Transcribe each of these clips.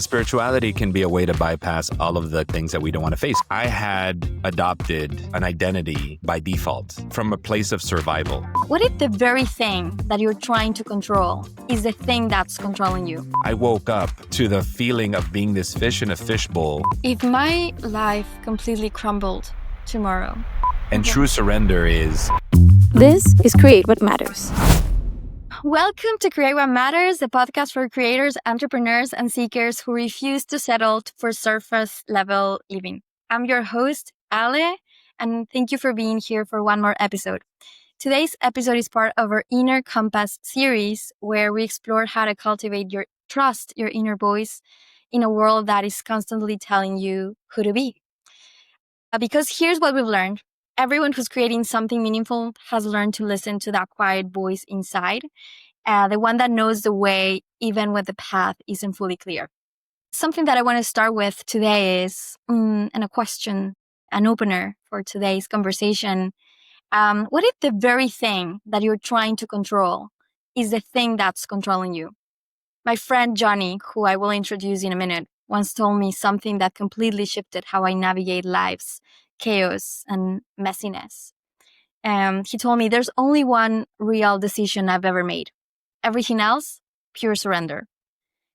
Spirituality can be a way to bypass all of the things that we don't want to face. I had adopted an identity by default from a place of survival. What if the very thing that you're trying to control is the thing that's controlling you? I woke up to the feeling of being this fish in a fishbowl. If my life completely crumbled tomorrow. And true surrender is... This is Create What Matters. Welcome to Create What Matters, the podcast for creators, entrepreneurs, and seekers who refuse to settle for surface-level living. I'm your host, Ale, and thank you for being here for one more episode. Today's episode is part of our Inner Compass series, where we explore how to cultivate your inner voice in a world that is constantly telling you who to be. Because here's what we've learned. Everyone who's creating something meaningful has learned to listen to that quiet voice inside, the one that knows the way even when the path isn't fully clear. Something that I want to start with today is a question, an opener for today's conversation. What if the very thing that you're trying to control is the thing that's controlling you? My friend Johnny, who I will introduce in a minute, once told me something that completely shifted how I navigate life's chaos and messiness. He told me there's only one real decision I've ever made. Everything else, pure surrender.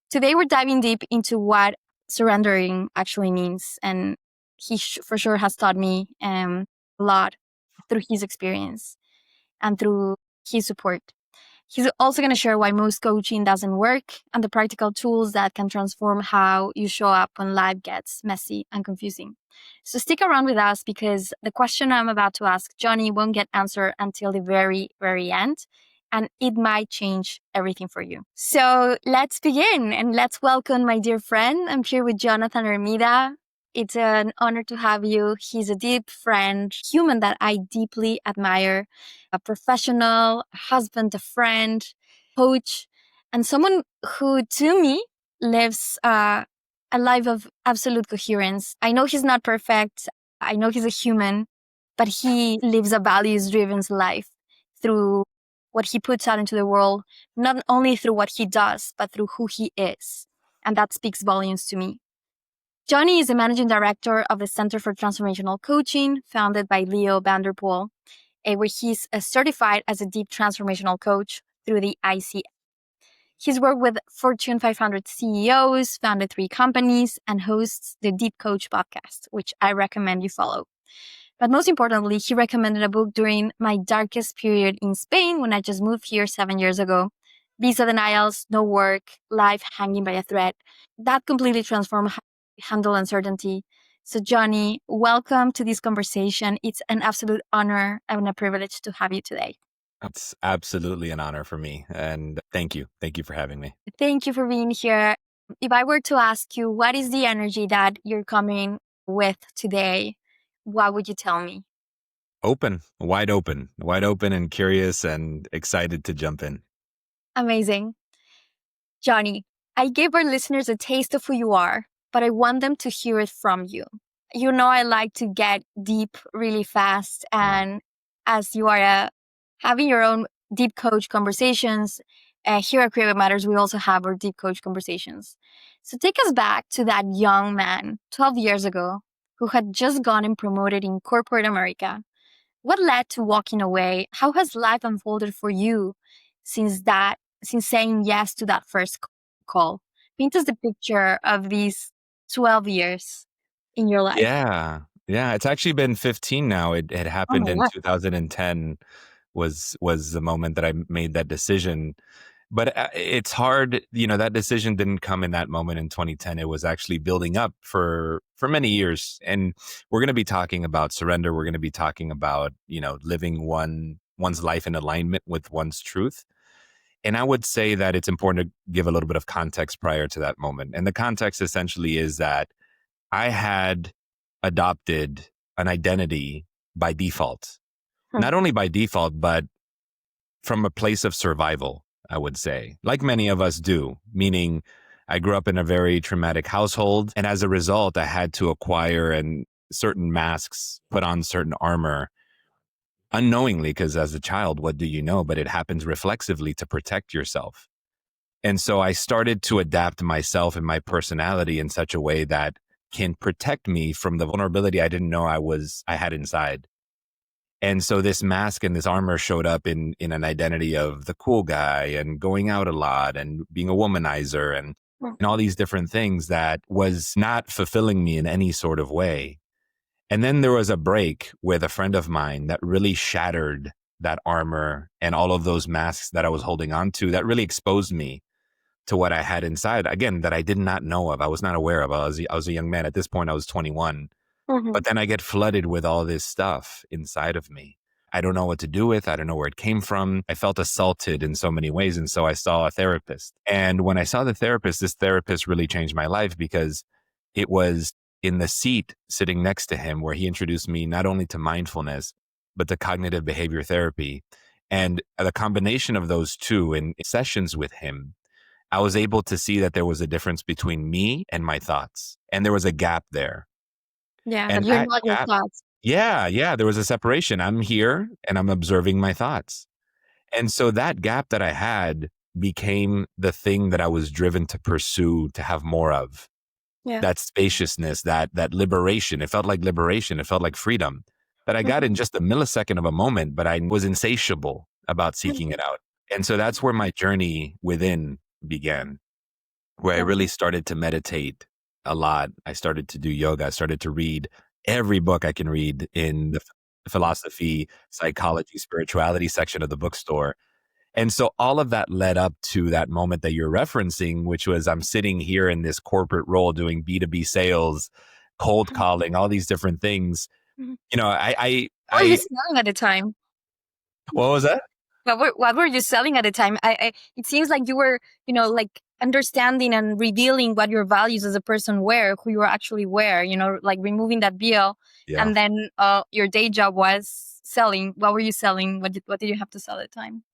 Today we're diving deep into what surrendering actually means, and he for sure has taught me a lot through his experience and through his support. He's also going to share why most coaching doesn't work and the practical tools that can transform how you show up when life gets messy and confusing. So stick around with us because the question I'm about to ask Johnny won't get answered until the very, very end, and it might change everything for you. So let's begin and let's welcome my dear friend. I'm here with Jonathan Hermida. It's an honor to have you. He's a deep friend, human that I deeply admire, a professional, a husband, a friend, coach, and someone who, to me, lives a life of absolute coherence. I know he's not perfect. I know he's a human, but he lives a values-driven life through what he puts out into the world, not only through what he does, but through who he is. And that speaks volumes to me. Johnny is the managing director of the Center for Transformational Coaching, founded by Leo Vanderpool, where he's certified as a deep transformational coach through the ICF. He's worked with Fortune 500 CEOs, founded 3 companies, and hosts the Deep Coach podcast, which I recommend you follow. But most importantly, he recommended a book during my darkest period in Spain when I just moved here 7 years ago. Visa denials, no work, life hanging by a thread. That completely transformed how I handle uncertainty. So Johnny, welcome to this conversation. It's an absolute honor and a privilege to have you today. It's absolutely an honor for me. And thank you. Thank you for having me. Thank you for being here. If I were to ask you, what is the energy that you're coming with today? What would you tell me? Open, wide open and curious and excited to jump in. Amazing. Johnny, I gave our listeners a taste of who you are, but I want them to hear it from you. You know, I like to get deep really fast. And as you are having your own deep coach conversations, here at Create What Matters, we also have our deep coach conversations. So take us back to that young man 12 years ago who had just gotten promoted in corporate America. What led to walking away? How has life unfolded for you since saying yes to that first call? Paint us the picture of these 12 years in your life. Yeah. It's actually been 15 now. It happened in 2010 was the moment that I made that decision. But it's hard, that decision didn't come in that moment in 2010. It was actually building up for many years. And we're going to be talking about surrender. We're going to be talking about, living one's life in alignment with one's truth. And I would say that it's important to give a little bit of context prior to that moment. And the context essentially is that I had adopted an identity by default. Not only by default, but from a place of survival, I would say, like many of us do, meaning I grew up in a very traumatic household. And as a result, I had to acquire certain masks, put on certain armor unknowingly, because as a child, what do you know? But it happens reflexively to protect yourself. And so I started to adapt myself and my personality in such a way that can protect me from the vulnerability I didn't know I had inside. And so this mask and this armor showed up in an identity of the cool guy and going out a lot and being a womanizer and all these different things that was not fulfilling me in any sort of way. And then there was a break with a friend of mine that really shattered that armor and all of those masks that I was holding on to, that really exposed me to what I had inside, again, that I did not know of. I was not aware of. I was a young man. At this point, I was 21. But then I get flooded with all this stuff inside of me. I don't know what to do with. I don't know where it came from. I felt assaulted in so many ways. And so I saw a therapist. And when I saw the therapist, this therapist really changed my life, because it was in the seat sitting next to him where he introduced me not only to mindfulness, but to cognitive behavior therapy. And the combination of those two in sessions with him, I was able to see that there was a difference between me and my thoughts. And there was a gap there. Yeah, that And you're that not your gap, thoughts. yeah, there was a separation. I'm here and I'm observing my thoughts. And so that gap that I had became the thing that I was driven to pursue, to have more of. Yeah. That spaciousness, that liberation. It felt like liberation. It felt like freedom that I got in just a millisecond of a moment, but I was insatiable about seeking it out. And so that's where my journey within began, where I Yeah. really started to meditate a lot. I started to do yoga. I started to read every book I can read in the philosophy, psychology, spirituality section of the bookstore. And so all of that led up to that moment that you're referencing, which was I'm sitting here in this corporate role doing B2B sales, cold calling, all these different things. Mhm. You know, What were you selling at the time? what was that? What were you selling at the time? It seems like you were, like understanding and revealing what your values as a person were, who you actually were, like removing that veil. Yeah. And then your day job was selling. What were you selling? What did you have to sell at the time?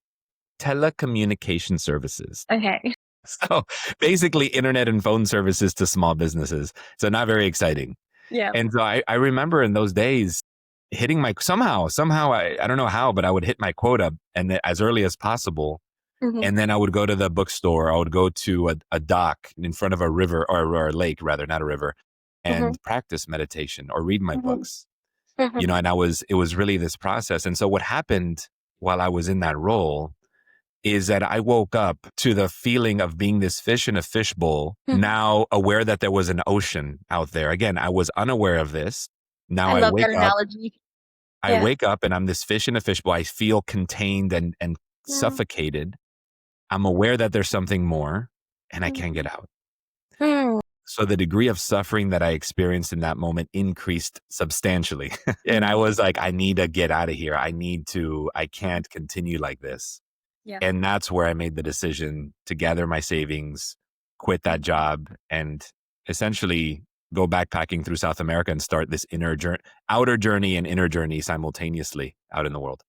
Telecommunication services. Okay. So basically internet and phone services to small businesses. So not very exciting. Yeah. And so I remember in those days hitting my, somehow, I don't know how, but I would hit my quota and as early as possible. Mhm. And then I would go to the bookstore. I would go to a dock in front of a river or a lake, rather, not a river, and practice meditation or read my books. You know, and it was really this process. And so what happened while I was in that role is that I woke up to the feeling of being this fish in a fishbowl, now aware that there was an ocean out there. Again, I was unaware of this. Now I I love wake that up. analogy. I Yeah. wake up and I'm this fish in a fishbowl. I feel contained and suffocated. I'm aware that there's something more and I can't get out. Mm. So the degree of suffering that I experienced in that moment increased substantially. And I was like, I need to get out of here. I can't continue like this. Yeah. And that's where I made the decision to gather my savings, quit that job, and essentially go backpacking through South America and start this outer journey and inner journey simultaneously out in the world.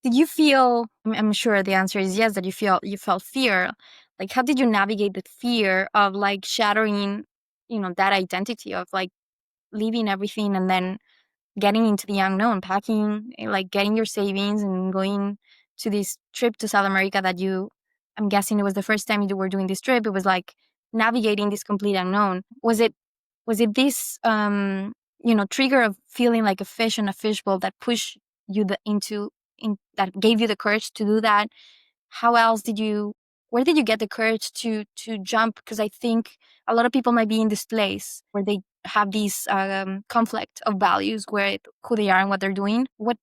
Did you feel, I'm sure the answer is yes, that you felt fear. Like, how did you navigate the fear of like shattering, that identity of like leaving everything and then getting into the unknown, packing, like getting your savings and going to this trip to South America I'm guessing it was the first time you were doing this trip. It was like navigating this complete unknown. Was it this, trigger of feeling like a fish in a fishbowl that pushed you that gave you the courage to do that? Where did you get the courage to jump? Because I think a lot of people might be in this place where they have these conflict of values, who they are and what they're doing. What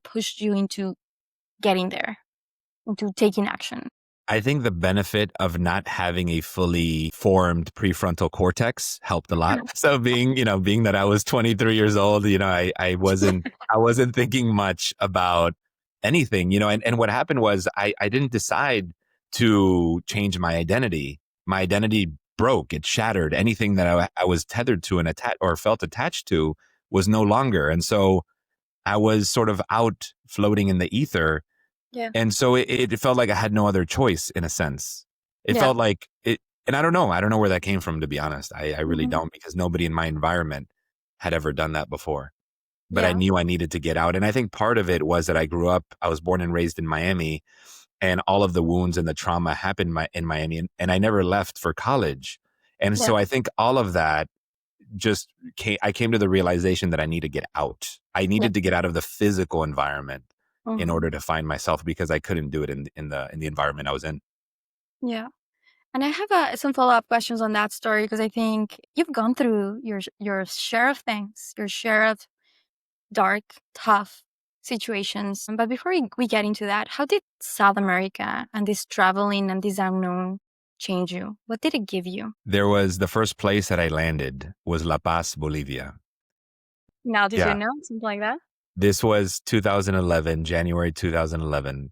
pushed you into getting there, into taking action? I think the benefit of not having a fully formed prefrontal cortex helped a lot. So being that I was 23 years old, I wasn't thinking much about anything, and what happened was I didn't decide to change my identity. My identity broke. It shattered. Anything that I was tethered to and or felt attached to was no longer. And so I was sort of out floating in the ether. Yeah. And so it felt like I had no other choice in a sense. It Yeah. felt like it, and I don't know where that came from, to be honest. I really don't, because nobody in my environment had ever done that before. But I knew I needed to get out. And I think part of it was that I was born and raised in Miami. and all of the wounds and the trauma happened in Miami, and I never left for college. And Yeah. so I think all of that I came to the realization that I need to get out. I Yeah. needed to get out of the physical environment in Mhm. order to find myself, because I couldn't do it in the environment I was in. Yeah. And I have some follow-up questions on that story because I think you've gone through your share of things, your share of dark, tough situations. But before we get into that, how did South America and this traveling and this unknown change you? What did it give you? There was the first place that I landed was La Paz, Bolivia. Now, did you Yeah. know something like that? This was 2011, January 2011.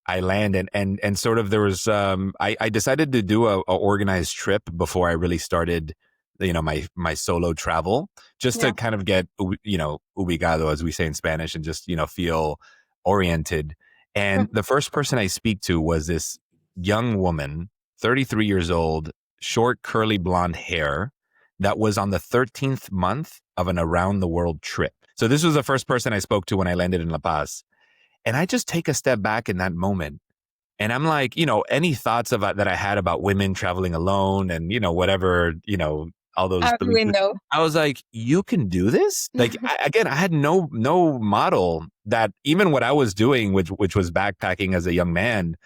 I landed and sort of there was I decided to do a organized trip before I really started, my solo travel, just Yeah. to kind of get, ubicado, as we say in Spanish, and just feel oriented. And Mhm. the first person I speak to was this young woman, 33 years old, short curly blonde hair, that was on the 13th month of an around the world trip. So this was the first person I spoke to when I landed in La Paz. And I just take a step back in that moment. And I'm like, any thoughts about that I had about women traveling alone and, whatever, all those Out the beliefs. window. I was like, you can do this? Like, again, I had no model that even what I was doing, which was backpacking as a young man,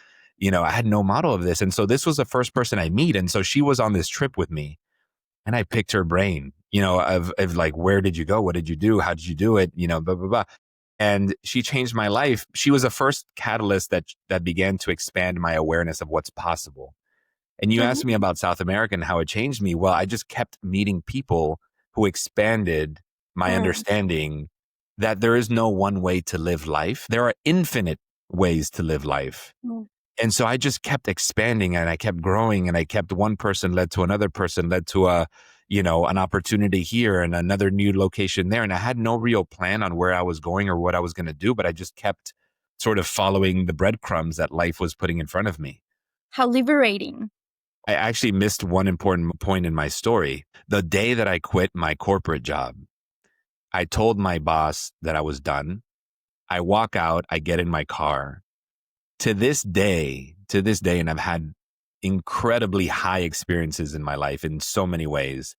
I had no model of this. And so this was the first person I meet. And so she was on this trip with me, and I picked her brain, of like, where did you go? What did you do? How did you do it? Blah, blah, blah. And she changed my life. She was the first catalyst that began to expand my awareness of what's possible. And you Mhm. asked me about South America and how it changed me. Well, I just kept meeting people who expanded my Mm. understanding that there is no one way to live life. There are infinite ways to live life. Mm. And so I just kept expanding, and I kept growing, and I kept one person led to another person, led to an opportunity here and another new location there. And I had no real plan on where I was going or what I was going to do, but I just kept sort of following the breadcrumbs that life was putting in front of me. How liberating. I actually missed one important point in my story. The day that I quit my corporate job, I told my boss that I was done. I walk out, I get in my car. To this day, and I've had incredibly high experiences in my life in so many ways,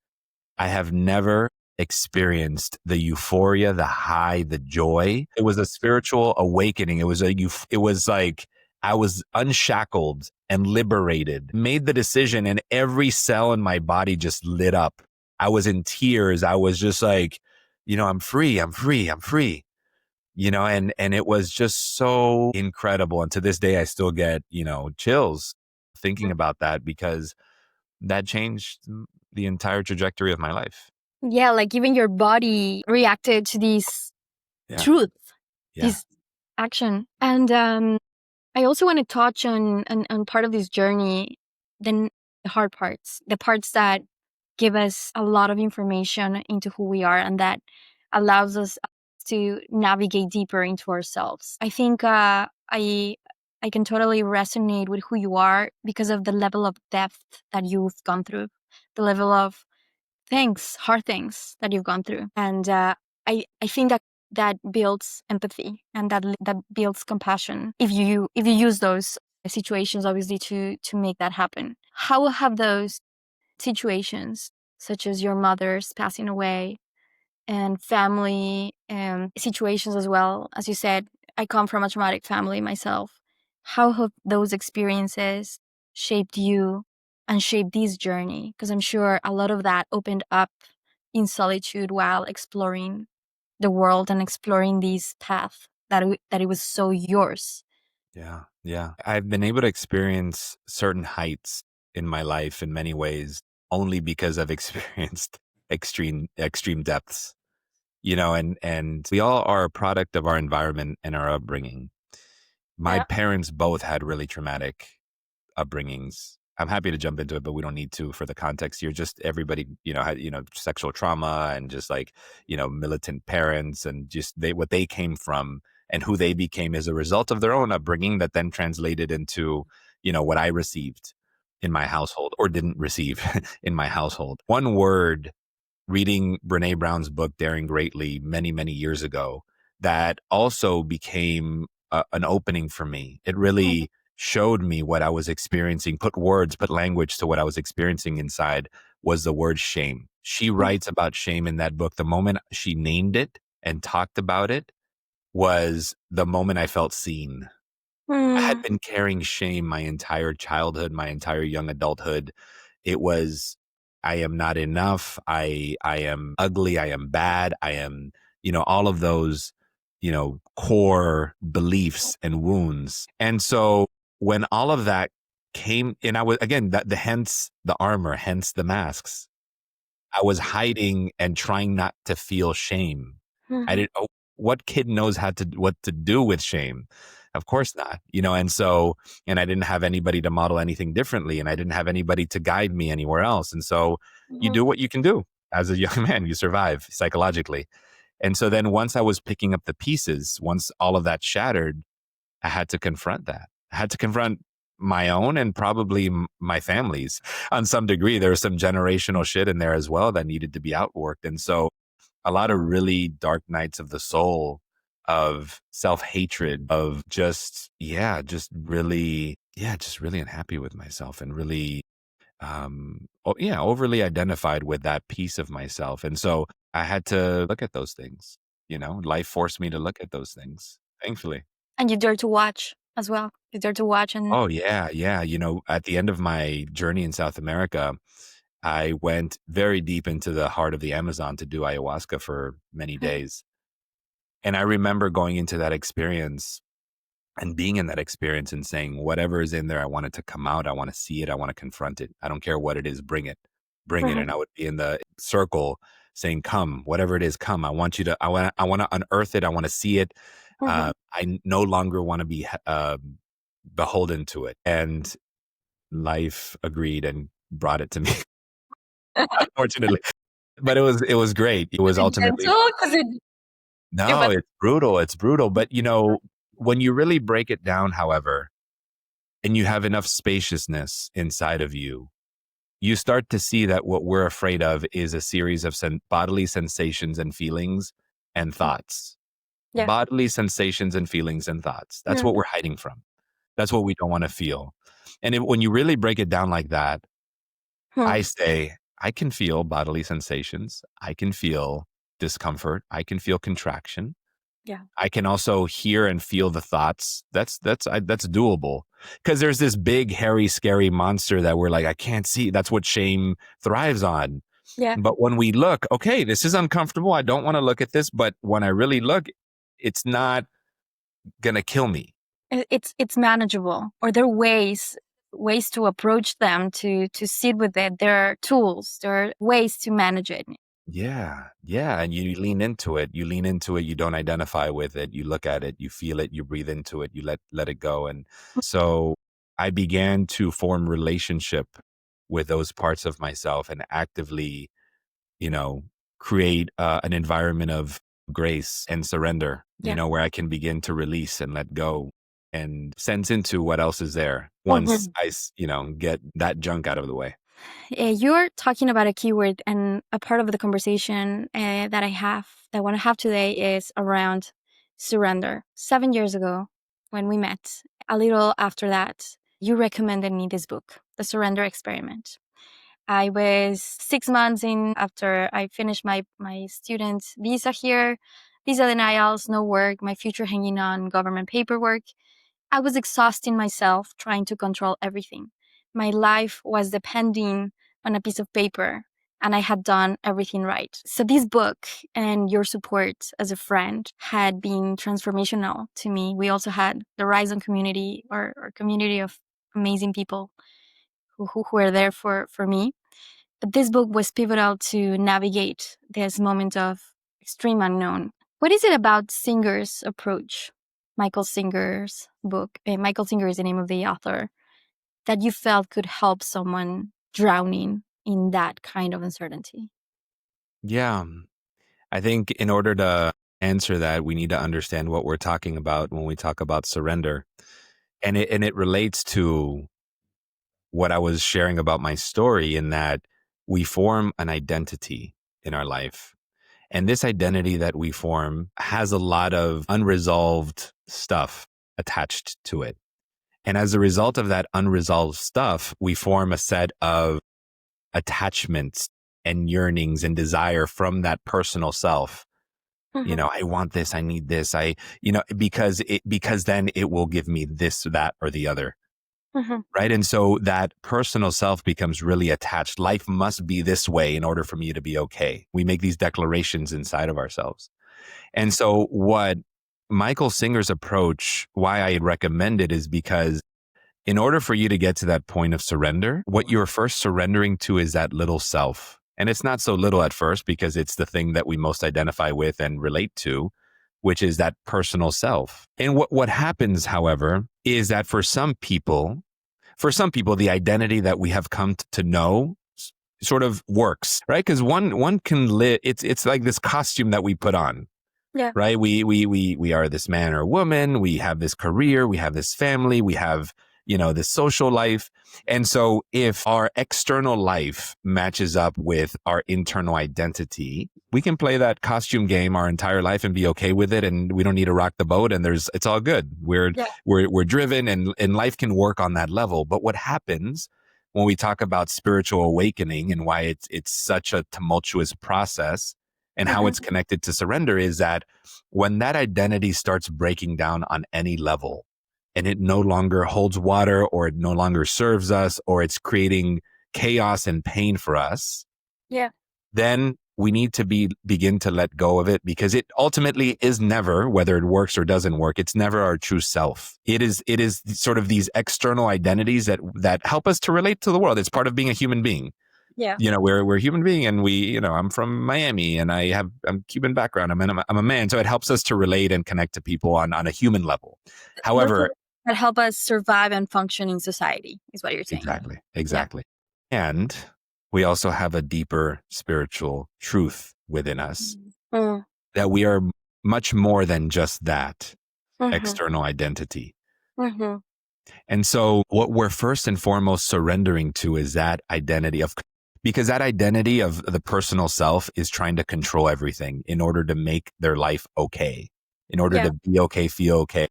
I have never experienced the euphoria, the high, the joy. It was a spiritual awakening. It was like I was unshackled and liberated. Made the decision, and every cell in my body just lit up. I was in tears. I was just like, I'm free. I'm free. I'm free. And it was just so incredible. And to this day, I still get, chills thinking about that, because that changed the entire trajectory of my life. Yeah, like even your body reacted to this Yeah. truth, Yeah. this action. And I also want to touch on part of this journey, the hard parts, the parts that give us a lot of information into who we are and that allows us to navigate deeper into ourselves. I think I can totally resonate with who you are because of the level of depth that you've gone through, the level of hard things that you've gone through, and I think that builds empathy and that builds compassion if you use those situations obviously to make that happen. How have those situations, such as your mother's passing away and family situations as well, as you said, I come from a traumatic family myself. How have those experiences shaped you and shaped this journey? Because I'm sure a lot of that opened up in solitude while exploring the world and exploring this path that it was so yours. Yeah. Yeah. I've been able to experience certain heights in my life in many ways only because I've experienced extreme depths, and we all are a product of our environment and our upbringing. My Yeah. parents both had really traumatic upbringings. I'm happy to jump into it, but we don't need to for the context here. Just everybody, had, sexual trauma and just like, militant parents, and just what they came from and who they became as a result of their own upbringing that then translated into, what I received in my household or didn't receive in my household. One word, reading Brene Brown's book, Daring Greatly, many, many years ago, that also became an opening for me. It Mhm. really showed me what I was experiencing, put language to what I was experiencing inside, was the word shame. She writes about shame in that book. The moment she named it and talked about it was the moment I felt seen. I had Mm. been carrying shame my entire childhood, my entire young adulthood. It was, I am not enough. I am ugly. I am bad. I am, all of those, core beliefs and wounds. And so when all of that came, and I was, again, hence the armor, hence the masks, I was hiding and trying not to feel shame. I Mhm. didn't. What kid knows what to do with shame? Of course not. And I didn't have anybody to model anything differently, and I didn't have anybody to guide me anywhere else. And so you Mhm. do what you can do as a young man. You survive psychologically. And so then once I was picking up the pieces, once all of that shattered, I had to confront that. I had to confront my own and probably my family's on some degree. There was some generational shit in there as well that needed to be outworked. And so a lot of really dark nights of the soul, of self-hatred, of just really unhappy with myself, and really overly identified with that piece of myself. And so I had to look at those things. Life forced me to look at those things, thankfully. And you dare to watch as well. You dare to watch and Oh, yeah, yeah. At the end of my journey in South America, I went very deep into the heart of the Amazon to do ayahuasca for many days. And I remember going into that experience and being in that experience and saying, whatever is in there, I want it to come out. I want to see it. I want to confront it. I don't care what it is. Bring it. Bring it. Mhm. And I would be in the circle saying, come, whatever it is, come. I want to unearth it. I want to see it. Mhm. I no longer want to be beholden to it. And life agreed and brought it to me, unfortunately. But it was great. It was Is it ultimately, gentle? Because it no, was. it's brutal. It's brutal. But when you really break it down, however, and you have enough spaciousness inside of you, you start to see that what we're afraid of is a series of bodily sensations and feelings and thoughts. Yeah. Bodily sensations and feelings and thoughts. That's what Mhm. we're hiding from. That's what we don't want to feel. And when you really break it down like that, Hmm. I say, I can feel bodily sensations. I can feel discomfort. I can feel contraction. Yeah. I can also hear and feel the thoughts. That's doable, because there's this big, hairy, scary monster that we're like, I can't see. That's what shame thrives on. Yeah. But when we look, okay, this is uncomfortable. I don't want to look at this. But when I really look, it's not gonna kill me. It's manageable, or there are ways to approach them, to sit with it. There are tools. There are ways to manage it. Yeah. Yeah. And you lean into it. You lean into it. You don't identify with it. You look at it, you feel it, you breathe into it, you let it go. And so I began to form relationship with those parts of myself and actively, you know, create an environment of grace and surrender, Yeah. where I can begin to release and let go and sense into what else is there once Mhm. get that junk out of the way. You're talking about a keyword, and a part of the conversation that I want to have today is around surrender. 7 years ago, when we met, a little after that, you recommended me this book, The Surrender Experiment. I was 6 months in after I finished my student visa here, visa denials, no work, my future hanging on government paperwork. I was exhausting myself trying to control everything. My life was depending on a piece of paper, and I had done everything right. So this book and your support as a friend had been transformational to me. We also had the Horizon community, or community of amazing people who were there for me. But this book was pivotal to navigate this moment of extreme unknown. What is it about Singer's approach, Michael Singer's book? Michael Singer is the name of the author, that you felt could help someone drowning in that kind of uncertainty? Yeah. I think in order to answer that, we need to understand what we're talking about when we talk about surrender. And it relates to what I was sharing about my story, in that we form an identity in our life. And this identity that we form has a lot of unresolved stuff attached to it. And as a result of that unresolved stuff, we form a set of attachments and yearnings and desire from that personal self. I want this, I need this, because then it will give me this, that, or the other. Right. And so that personal self becomes really attached. Life must be this way in order for me to be okay. We make these declarations inside of ourselves. And so what Michael Singer's approach, why I recommend it, is because in order for you to get to that point of surrender, what you're first surrendering to is that little self. And it's not so little at first because it's the thing that we most identify with and relate to, which is that personal self. And what happens, however, is that for some people, the identity that we have come to know sort of works, right? Because one can live. It's like this costume that we put on. Yeah. Right. We are this man or woman. We have this career. We have this family. We have, this social life. And so if our external life matches up with our internal identity, we can play that costume game our entire life and be okay with it. And we don't need to rock the boat. And it's all good. We're driven and life can work on that level. But what happens when we talk about spiritual awakening and why it's such a tumultuous process and how it's connected to surrender is that when that identity starts breaking down on any level and it no longer holds water or it no longer serves us or it's creating chaos and pain for us, then we need to begin to let go of it, because it ultimately is never, whether it works or doesn't work, it's never our true self. It is sort of these external identities that help us to relate to the world. It's part of being a human being. Yeah. We're a human being, and I'm from Miami and I'm Cuban background. I'm a man. So it helps us to relate and connect to people on a human level. However, that help us survive and function in society is what you're saying. Exactly. Yeah. And we also have a deeper spiritual truth within us that we are much more than just that external identity. And so what we're first and foremost surrendering to is that identity because that identity of the personal self is trying to control everything in order to make their life okay, in order to be okay, feel okay.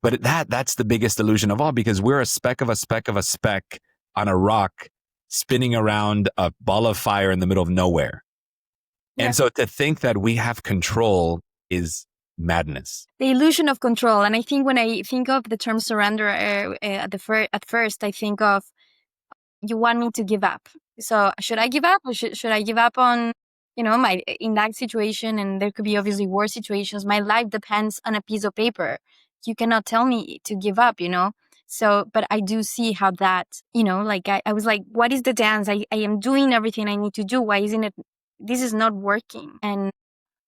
But that's the biggest illusion of all, because we're a speck of a speck of a speck on a rock spinning around a ball of fire in the middle of nowhere. And so to think that we have control is madness. The illusion of control. And I think when I think of the term surrender at first, I think of, you want me to give up. So should I give up, or should I give up on, in that situation? And there could be obviously worse situations. My life depends on a piece of paper. You cannot tell me to give up, So, but I do see how that, I was like, what is the dance? I am doing everything I need to do. Why isn't it? This is not working. And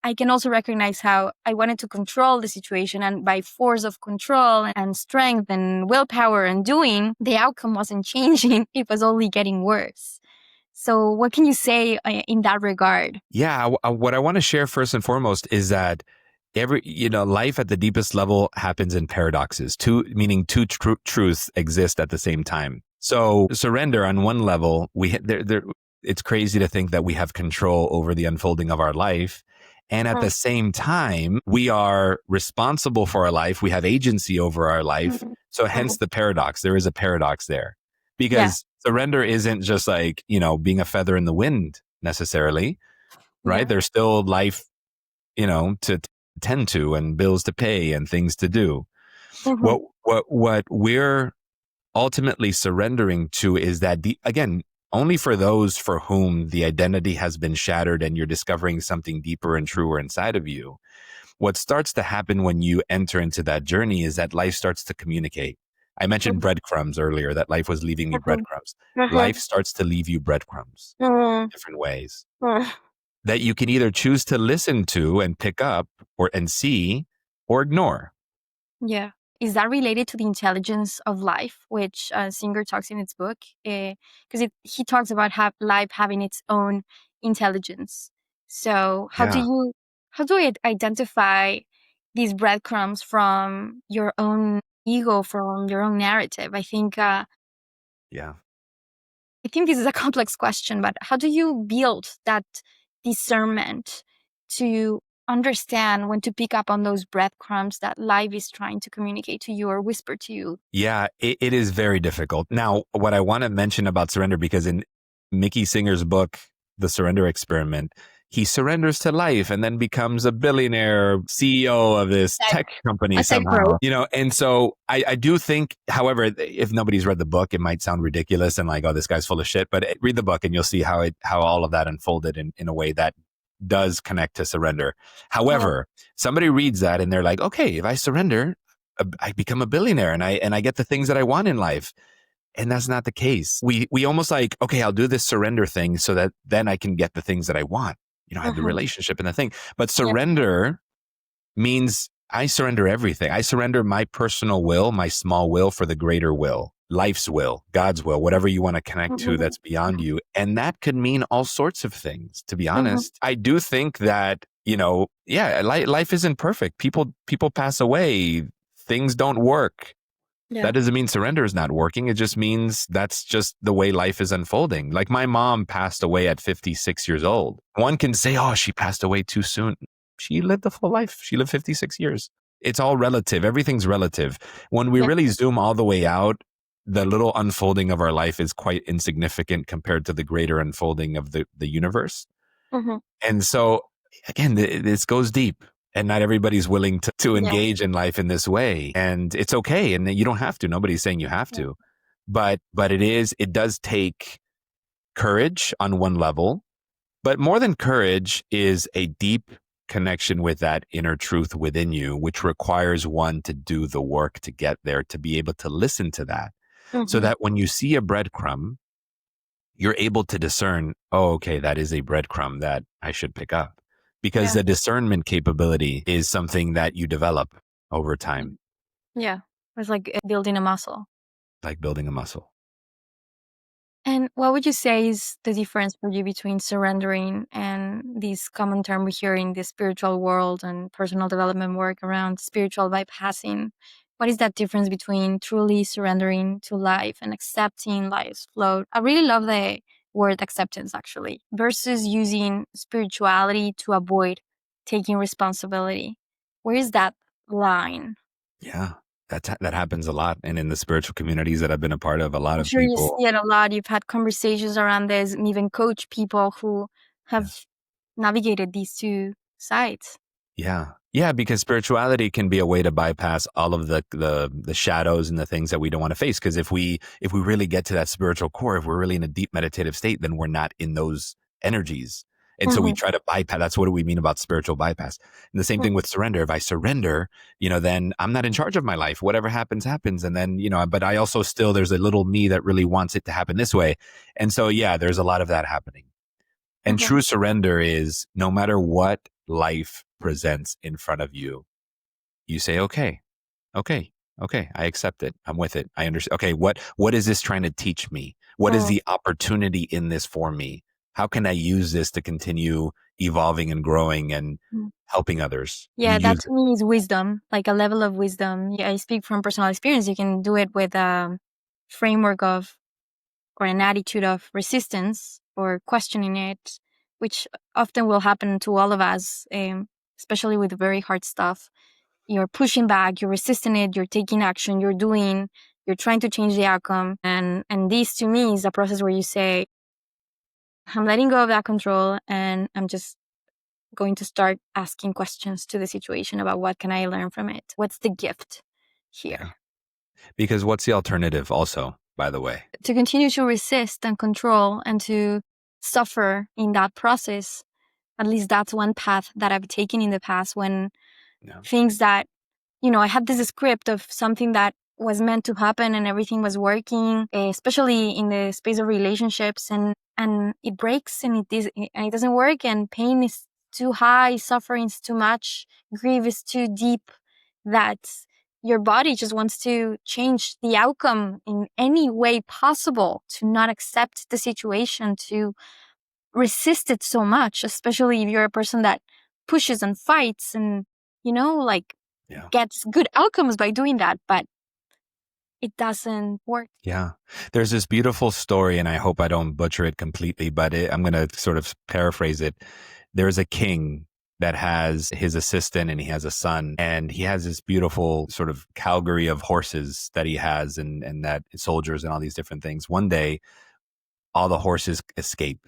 I can also recognize how I wanted to control the situation, and by force of control and strength and willpower and doing, the outcome wasn't changing. It was only getting worse. So what can you say in that regard? Yeah, what I want to share first and foremost is that life at the deepest level happens in paradoxes, meaning two truths exist at the same time. So surrender on one level, it's crazy to think that we have control over the unfolding of our life. And at the same time, we are responsible for our life. We have agency over our life. So hence the paradox. There is a paradox there, because surrender isn't just like, being a feather in the wind necessarily, right? Yeah. There's still life, to tend to and bills to pay and things to do. What we're ultimately surrendering to is that again, only for those for whom the identity has been shattered and you're discovering something deeper and truer inside of you, what starts to happen when you enter into that journey is that life starts to communicate. I mentioned breadcrumbs earlier, that life was leaving me breadcrumbs. Life starts to leave you breadcrumbs in different ways that you can either choose to listen to and pick up and see, or ignore. Yeah. Is that related to the intelligence of life, which Singer talks in its book? Because he talks about life having its own intelligence. So how do you identify these breadcrumbs from your own ego, from your own narrative? I think I think this is a complex question, but how do you build that discernment to understand when to pick up on those breadcrumbs that life is trying to communicate to you or whisper to you? Yeah, it is very difficult. Now, what I want to mention about surrender, because in Mickey Singer's book, The Surrender Experiment, he surrenders to life and then becomes a billionaire CEO of this tech company somehow, and so I do think, however, if nobody's read the book, it might sound ridiculous and like, oh, this guy's full of shit, but read the book and you'll see how all of that unfolded in a way that does connect to surrender. However, somebody reads that and they're like, okay, if I surrender, I become a billionaire and I get the things that I want in life. And that's not the case. We almost like, okay, I'll do this surrender thing so that then I can get the things that I want. I have the relationship and the thing. But surrender means I surrender everything. I surrender my personal will, my small will for the greater will, life's will, God's will, whatever you want to connect to that's beyond you. And that could mean all sorts of things, to be honest. I do think that, life isn't perfect. People pass away. Things don't work. Yeah. That doesn't mean surrender is not working. It just means that's just the way life is unfolding. Like my mom passed away at 56 years old. One can say, oh, she passed away too soon. She lived a full life. She lived 56 years. It's all relative. Everything's relative. When we really zoom all the way out, the little unfolding of our life is quite insignificant compared to the greater unfolding of the universe. And so, again, this goes deep. And not everybody's willing to engage in life in this way. And it's okay. And you don't have to. Nobody's saying you have to. But it does take courage on one level. But more than courage is a deep connection with that inner truth within you, which requires one to do the work to get there, to be able to listen to that. So that when you see a breadcrumb, you're able to discern, oh, okay, that is a breadcrumb that I should pick up. Because the discernment capability is something that you develop over time. Yeah. It's like building a muscle. Like building a muscle. And what would you say is the difference for you between surrendering and this common term we hear in the spiritual world and personal development work around spiritual bypassing? What is that difference between truly surrendering to life and accepting life's flow? I really love the word acceptance, actually, versus using spirituality to avoid taking responsibility. Where is that line? Yeah, that happens a lot. And in the spiritual communities that I've been a part of, a lot of people. You see it a lot. You've had conversations around this and even coach people who have navigated these two sides. Yeah, because spirituality can be a way to bypass all of the shadows and the things that we don't want to face. Because if we really get to that spiritual core, if we're really in a deep meditative state, then we're not in those energies. And so we try to bypass. That's what we mean about spiritual bypass. And the same thing with surrender. If I surrender, then I'm not in charge of my life. Whatever happens, happens. And then, but I also still, there's a little me that really wants it to happen this way. And so, there's a lot of that happening. And true surrender is no matter what life presents in front of you, you say, okay, I accept it. I'm with it. I understand. Okay, what is this trying to teach me? What is the opportunity in this for me? How can I use this to continue evolving and growing and helping others? Yeah, that to me is wisdom, like a level of wisdom. Yeah, I speak from personal experience. You can do it with a framework of or an attitude of resistance or questioning it, which often will happen to all of us, especially with very hard stuff. You're pushing back, you're resisting it, you're taking action, you're trying to change the outcome. And this to me is a process where you say, I'm letting go of that control and I'm just going to start asking questions to the situation about what can I learn from it? What's the gift here? Yeah. Because what's the alternative also, by the way? To continue to resist and control and to suffer in that process. At least that's one path that I've taken in the past when things that, I had this script of something that was meant to happen and everything was working, especially in the space of relationships, and it breaks and it doesn't work, and pain is too high, suffering is too much, grief is too deep, that your body just wants to change the outcome in any way possible, to not accept the situation, to resist it so much, especially if you're a person that pushes and fights and, gets good outcomes by doing that. But it doesn't work. Yeah. There's this beautiful story, and I hope I don't butcher it completely, but I'm going to sort of paraphrase it. There's a king that has his assistant and he has a son, and he has this beautiful sort of cavalry of horses that he has and that soldiers and all these different things. One day, all the horses escape.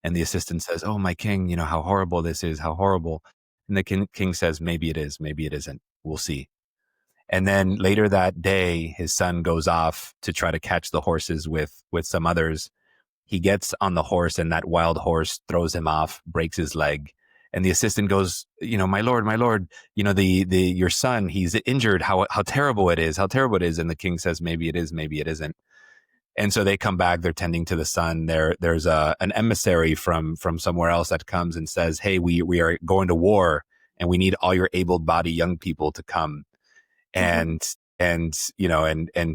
And the assistant says, "Oh, my king, how horrible this is, how horrible." And the king says, "Maybe it is, maybe it isn't. We'll see." And then later that day, his son goes off to try to catch the horses with some others. He gets on the horse and that wild horse throws him off, breaks his leg. And the assistant goes, "My lord, my lord, your son, he's injured. How terrible it is, how terrible it is." And the king says, "Maybe it is, maybe it isn't." And so they come back, they're tending to the son. There's an emissary from somewhere else that comes and says, "Hey, we are going to war and we need all your able-bodied young people to come." And, and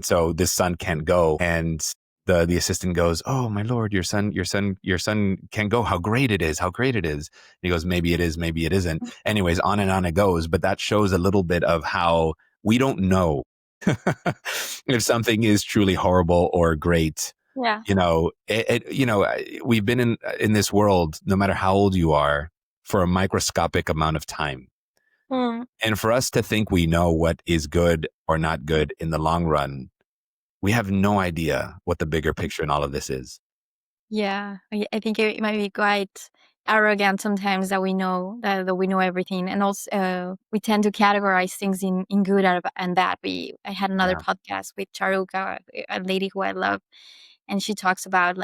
so this son can't go. And the assistant goes, "Oh, my lord, your son can't go. How great it is. How great it is." And he goes, "Maybe it is, maybe it isn't." Anyways, on and on it goes. But that shows a little bit of how we don't know if something is truly horrible or great. Yeah. We've been in this world, no matter how old you are, for a microscopic amount of time. And for us to think we know what is good or not good in the long run, we have no idea what the bigger picture in all of this is. Yeah, I think it might be quite arrogant sometimes that we know that we know everything, and also we tend to categorize things in good and bad. I had another Yeah. podcast with Charuka, a lady who I love, and she talks about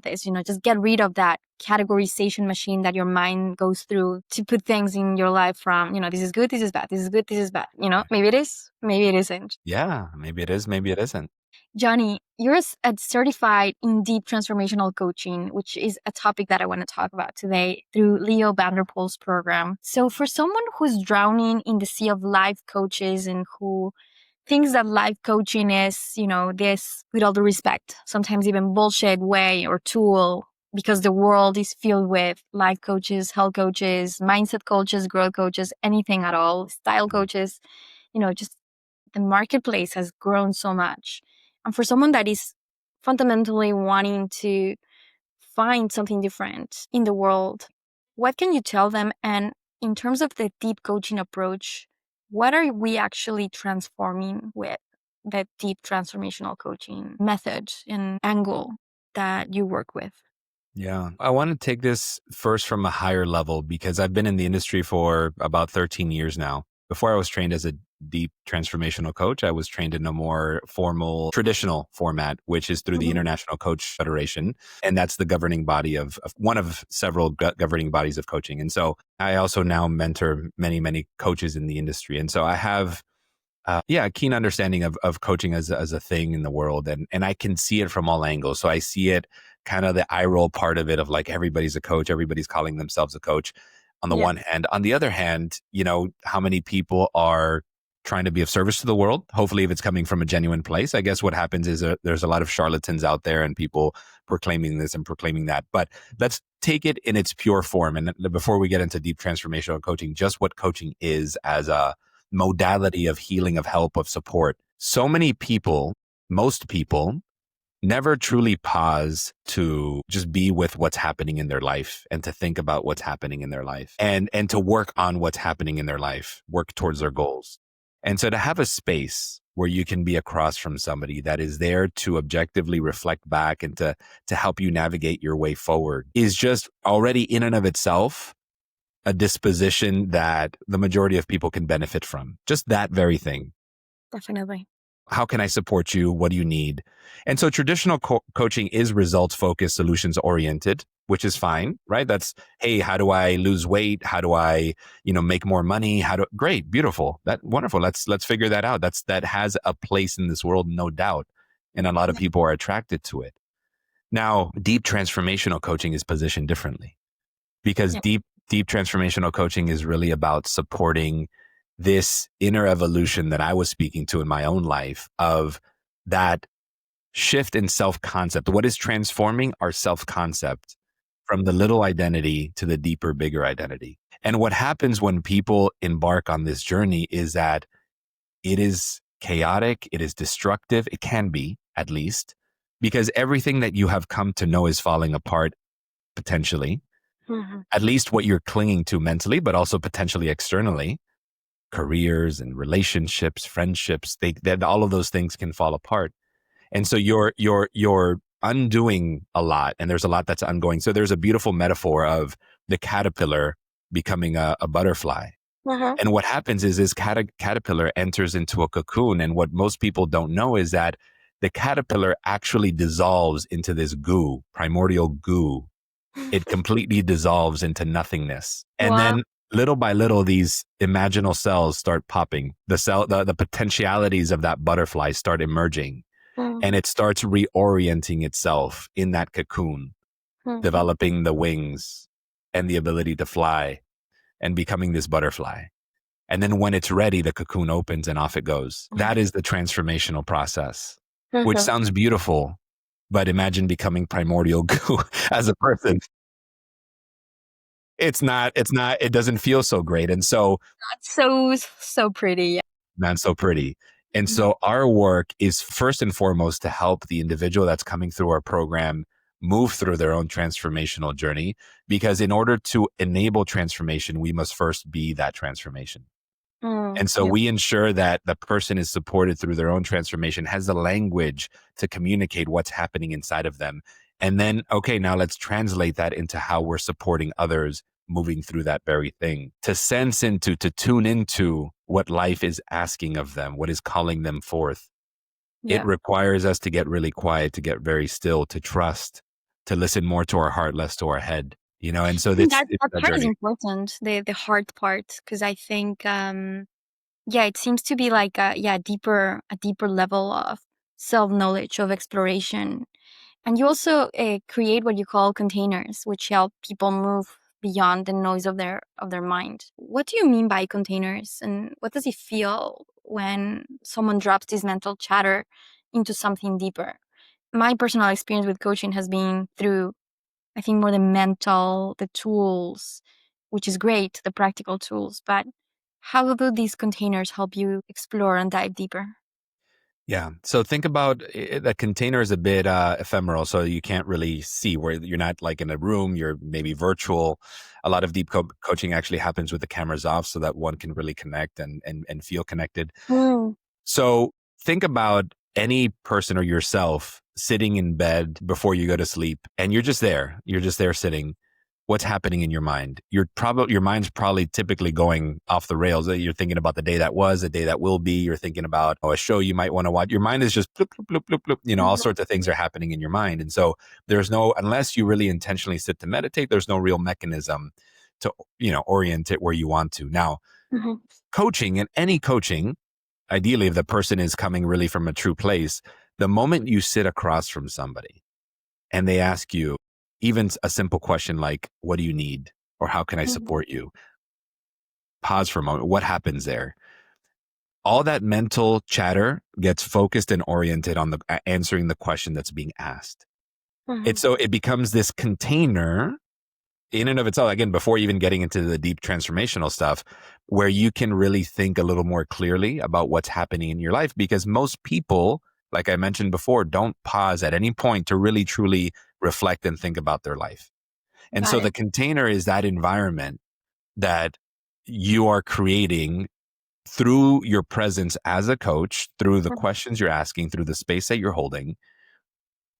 this. Just get rid of that categorization machine that your mind goes through to put things in your life from this is good, this is bad, this is good, this is bad. Maybe it is, maybe it isn't. Yeah, maybe it is, maybe it isn't. Johnny, you're certified in deep transformational coaching, which is a topic that I want to talk about today through Leo Vanderpool's program. So for someone who's drowning in the sea of life coaches and who thinks that life coaching is, this, with all due respect, sometimes even bullshit way or tool, because the world is filled with life coaches, health coaches, mindset coaches, growth coaches, anything at all, style coaches, just the marketplace has grown so much. And for someone that is fundamentally wanting to find something different in the world, what can you tell them? And in terms of the deep coaching approach, what are we actually transforming with the deep transformational coaching method and angle that you work with? Yeah. I want to take this first from a higher level because I've been in the industry for about 13 years now. Before I was trained as a deep transformational coach, I was trained in a more formal, traditional format, which is through the International Coach Federation. And that's the governing body of one of several governing bodies of coaching. And so I also now mentor many, many coaches in the industry. And so I have a keen understanding of coaching as a thing in the world. And I can see it from all angles. So I see it kind of the eye roll part of it of like, everybody's a coach, everybody's calling themselves a coach on the one hand. On the other hand, how many people are trying to be of service to the world? Hopefully, if it's coming from a genuine place. I guess what happens is there's a lot of charlatans out there and people proclaiming this and proclaiming that. But let's take it in its pure form. And before we get into deep transformational coaching, just what coaching is as a modality of healing, of help, of support. So many people, most people, never truly pause to just be with what's happening in their life and to think about what's happening in their life and to work on what's happening in their life, work towards their goals. And so to have a space where you can be across from somebody that is there to objectively reflect back and to help you navigate your way forward is just already in and of itself a disposition that the majority of people can benefit from. Just that very thing. Definitely. How can I support you? What do you need? And so traditional coaching is results focused, solutions oriented, which is fine, right? That's, hey, how do I lose weight? How do I, make more money? Great, beautiful. Wonderful. Let's figure that out. That has a place in this world, no doubt. And a lot of people are attracted to it. Now, deep transformational coaching is positioned differently because deep transformational coaching is really about supporting this inner evolution that I was speaking to in my own life of that shift in self-concept. What is transforming our self-concept from the little identity to the deeper, bigger identity? And what happens when people embark on this journey is that it is chaotic, it is destructive, it can be, at least, because everything that you have come to know is falling apart potentially. at least what you're clinging to mentally, but also potentially externally. Careers and relationships, friendships, all of those things can fall apart. And so you're undoing a lot, and there's a lot that's ongoing. So there's a beautiful metaphor of the caterpillar becoming a butterfly. And what happens is this caterpillar enters into a cocoon. And what most people don't know is that the caterpillar actually dissolves into this goo, primordial goo. It completely dissolves into nothingness. And Wow. then little by little, these imaginal cells start popping. The potentialities of that butterfly start emerging, and it starts reorienting itself in that cocoon, developing the wings and the ability to fly and becoming this butterfly. And then when it's ready, the cocoon opens and off it goes. That is the transformational process, which sounds beautiful, but imagine becoming primordial goo as a person. It doesn't feel so great. And so, So pretty. not so pretty. And Mhm. so our work is first and foremost to help the individual that's coming through our program move through their own transformational journey, because in order to enable transformation, we must first be that transformation. And so Yeah. we ensure that the person is supported through their own transformation, has the language to communicate what's happening inside of them. And then, okay, now let's translate that into how we're supporting others moving through that very thing, to sense into, to tune into what life is asking of them, what is calling them forth. It Yeah. requires us to get really quiet, to get very still, to trust, to listen more to our heart, less to our head, and so I think it's that a part is journey. important, the hard part, because I think yeah, it seems to be like a deeper level of self-knowledge, of exploration. And you also create what you call containers, which help people move beyond the noise of their mind. What do you mean by containers, and what does it feel when someone drops this mental chatter into something deeper? My personal experience with coaching has been through, I think, more the mental, the tools, which is great, the practical tools. But how do these containers help you explore and dive deeper? Yeah. So think about the container is a bit ephemeral, so you can't really see, where you're not like in a room, you're maybe virtual. A lot of deep coaching actually happens with the cameras off so that one can really connect and feel connected. Mm. So think about any person or yourself sitting in bed before you go to sleep, and you're just there. You're just there sitting. What's happening in your mind? Your mind's probably typically going off the rails. You're thinking about the day that was, the day that will be. You're thinking about a show you might want to watch. Your mind is just bloop, bloop, bloop, bloop, bloop. All sorts of things are happening in your mind. And so unless you really intentionally sit to meditate, there's no real mechanism to, orient it where you want to. Now, Mhm. coaching, and any coaching, ideally, if the person is coming really from a true place, the moment you sit across from somebody and they ask you even a simple question like, what do you need? Or how can I Mhm. support you? Pause for a moment. What happens there? All that mental chatter gets focused and oriented on answering the question that's being asked. Mhm. So it becomes this container in and of itself, again, before even getting into the deep transformational stuff, where you can really think a little more clearly about what's happening in your life. Because most people, like I mentioned before, don't pause at any point to really truly reflect and think about their life. And Got so the it. container is that environment that you are creating through your presence as a coach, through the Mhm. questions you're asking, through the space that you're holding.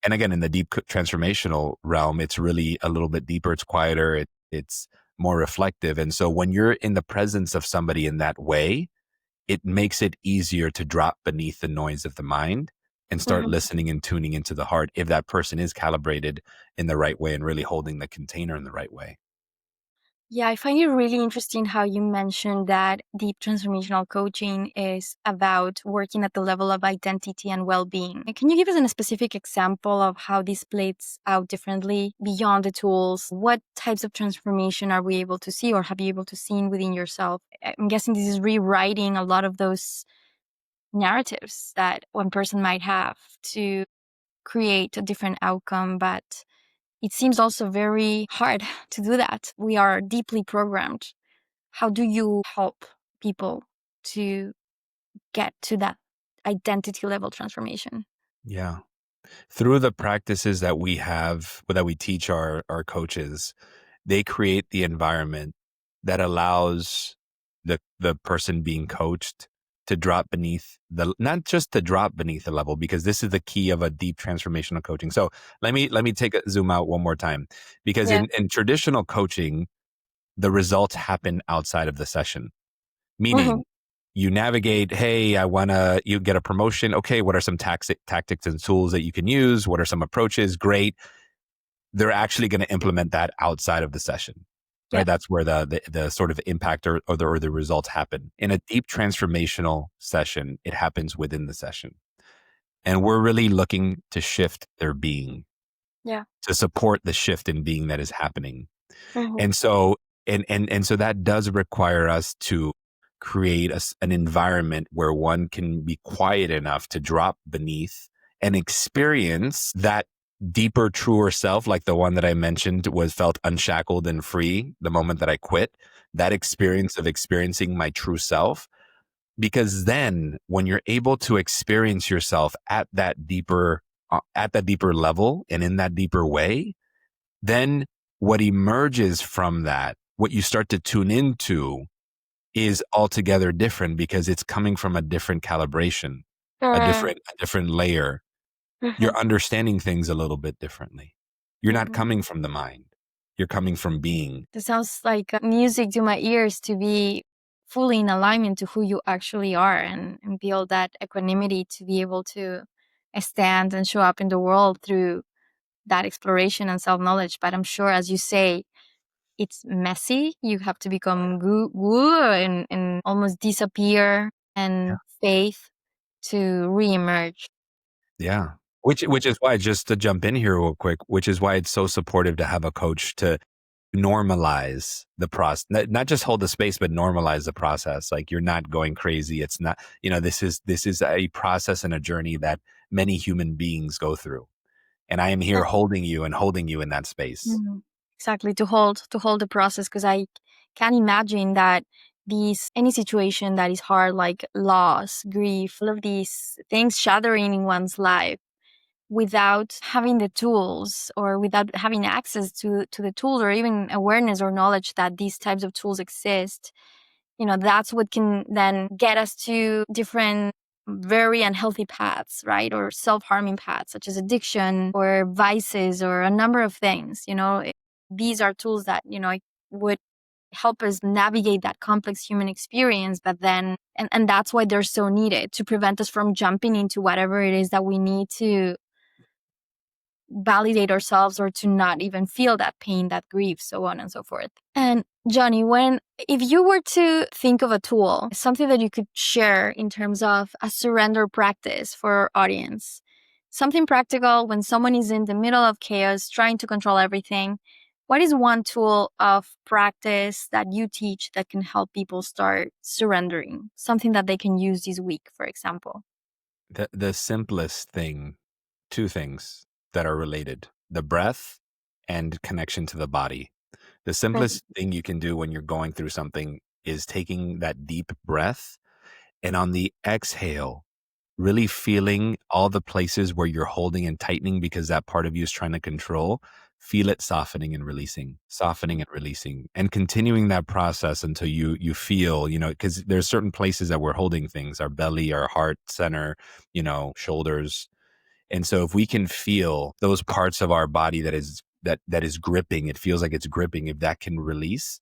And again, in the deep transformational realm, it's really a little bit deeper. It's quieter. It's more reflective. And so when you're in the presence of somebody in that way, it makes it easier to drop beneath the noise of the mind and start Mhm. listening and tuning into the heart, if that person is calibrated in the right way and really holding the container in the right way. Yeah, I find it really interesting how you mentioned that deep transformational coaching is about working at the level of identity and well being. Can you give us a specific example of how this plays out differently beyond the tools? What types of transformation are we able to see, or have you able to see within yourself? I'm guessing this is rewriting a lot of those narratives that one person might have to create a different outcome, but it seems also very hard to do that. We are deeply programmed. How do you help people to get to that identity level transformation? Yeah. Through the practices that we have, that we teach our coaches, they create the environment that allows the person being coached to drop beneath not just to drop beneath the level, because this is the key of a deep transformational coaching. So let me take a zoom out one more time, because Yeah. in traditional coaching, the results happen outside of the session, Mm-hmm. meaning you navigate, hey, you get a promotion. Okay, what are some tactics and tools that you can use? What are some approaches? Great. They're actually going to implement that outside of the session, Yeah. right? That's where the sort of impact or the results happen. In a deep transformational session, it happens within the session. And we're really looking to shift their being, Yeah. to support the shift in being that is happening. Mm-hmm. And so, and so that does require us to create an environment where one can be quiet enough to drop beneath and experience that deeper, truer self, like the one that I mentioned was felt unshackled and free the moment that I quit. That experience of experiencing my true self. Because then when you're able to experience yourself at that deeper level and in that deeper way, then what emerges from that, what you start to tune into, is altogether different, because it's coming from a different calibration, a different layer. Mm-hmm. You're understanding things a little bit differently. You're not Mm-hmm. coming from the mind. You're coming from being. That sounds like music to my ears, to be fully in alignment to who you actually are, and build that equanimity to be able to stand and show up in the world through that exploration and self-knowledge. But I'm sure, as you say, it's messy. You have to become woo and almost disappear, Yeah. and faith to reemerge. Yeah. Which is why, just to jump in here real quick, which is why it's so supportive to have a coach to normalize the process, not just hold the space, but normalize the process. Like, you're not going crazy. It's not, this is a process and a journey that many human beings go through. And I am here holding you and holding you in that space. Mhm. Exactly, to hold the process, because I can imagine that any situation that is hard, like loss, grief, all of these things shattering in one's life, without having the tools, or without having access to the tools, or even awareness or knowledge that these types of tools exist, that's what can then get us to different very unhealthy paths, right? Or self-harming paths, such as addiction or vices or a number of things. These are tools that, would help us navigate that complex human experience, but then, and that's why they're so needed, to prevent us from jumping into whatever it is that we need to validate ourselves, or to not even feel that pain, that grief, so on and so forth. And Johnny, if you were to think of a tool, something that you could share in terms of a surrender practice for our audience, something practical when someone is in the middle of chaos, trying to control everything, what is one tool of practice that you teach that can help people start surrendering? Something that they can use this week, for example. The simplest thing, two things that are related: the breath and connection to the body. The Mhm. simplest thing you can do when you're going through something is taking that deep breath, and on the exhale, really feeling all the places where you're holding and tightening because that part of you is trying to control. Feel it softening and releasing, and continuing that process until you feel, because there's certain places that we're holding things: our belly, our heart center, shoulders. And so if we can feel those parts of our body that is gripping, it feels like it's gripping. If that can release,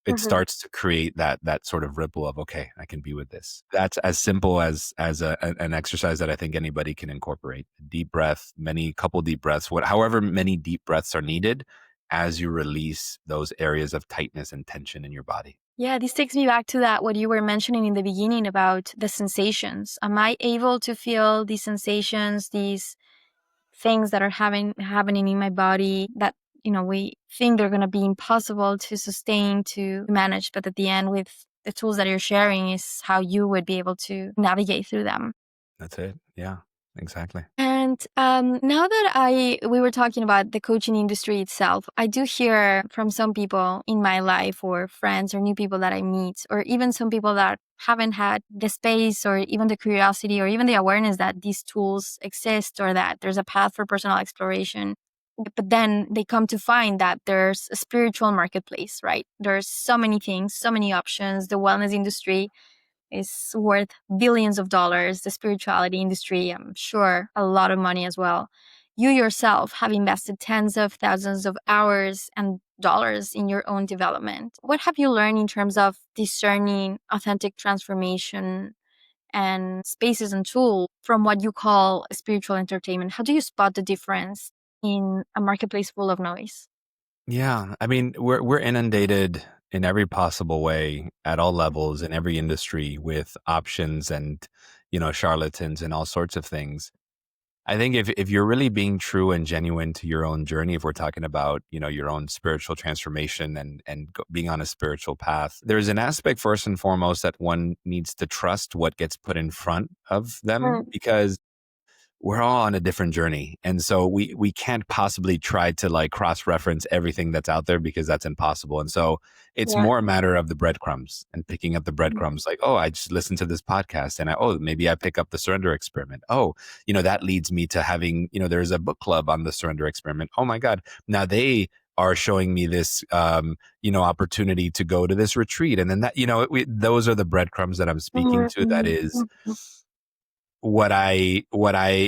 it Mhm. starts to create that sort of ripple of, okay, I can be with this. That's as simple as an exercise that I think anybody can incorporate. Deep breath, couple deep breaths, however many deep breaths are needed, as you release those areas of tightness and tension in your body. Yeah, this takes me back to that, what you were mentioning in the beginning about the sensations. Am I able to feel these sensations, these things that are happening in my body that, we think they're going to be impossible to sustain, to manage, but at the end, with the tools that you're sharing, is how you would be able to navigate through them. That's it. Yeah, exactly. And now that we were talking about the coaching industry itself, I do hear from some people in my life, or friends, or new people that I meet, or even some people that haven't had the space, or even the curiosity, or even the awareness that these tools exist, or that there's a path for personal exploration. But then they come to find that there's a spiritual marketplace, right? There's so many things, so many options. The wellness industry is worth billions of dollars. The spirituality industry, I'm sure, a lot of money as well. You yourself have invested tens of thousands of hours and dollars in your own development. What have you learned in terms of discerning authentic transformation and spaces and tools from what you call spiritual entertainment? How do you spot the difference in a marketplace full of noise? Yeah, I mean, we're inundated in every possible way at all levels in every industry with options and, charlatans and all sorts of things. I think if you're really being true and genuine to your own journey, if we're talking about, your own spiritual transformation and being on a spiritual path, there's an aspect first and foremost that one needs to trust what gets put in front of them, because we're all on a different journey. And so we can't possibly try to like cross-reference everything that's out there, because that's impossible. And so it's more a matter of the breadcrumbs and picking up the breadcrumbs. Like, oh, I just listened to this podcast and maybe I pick up the surrender experiment. Oh, that leads me to having, there's a book club on the surrender experiment. Oh my God. Now they are showing me this, opportunity to go to this retreat. And then that, those are the breadcrumbs that I'm speaking to. That is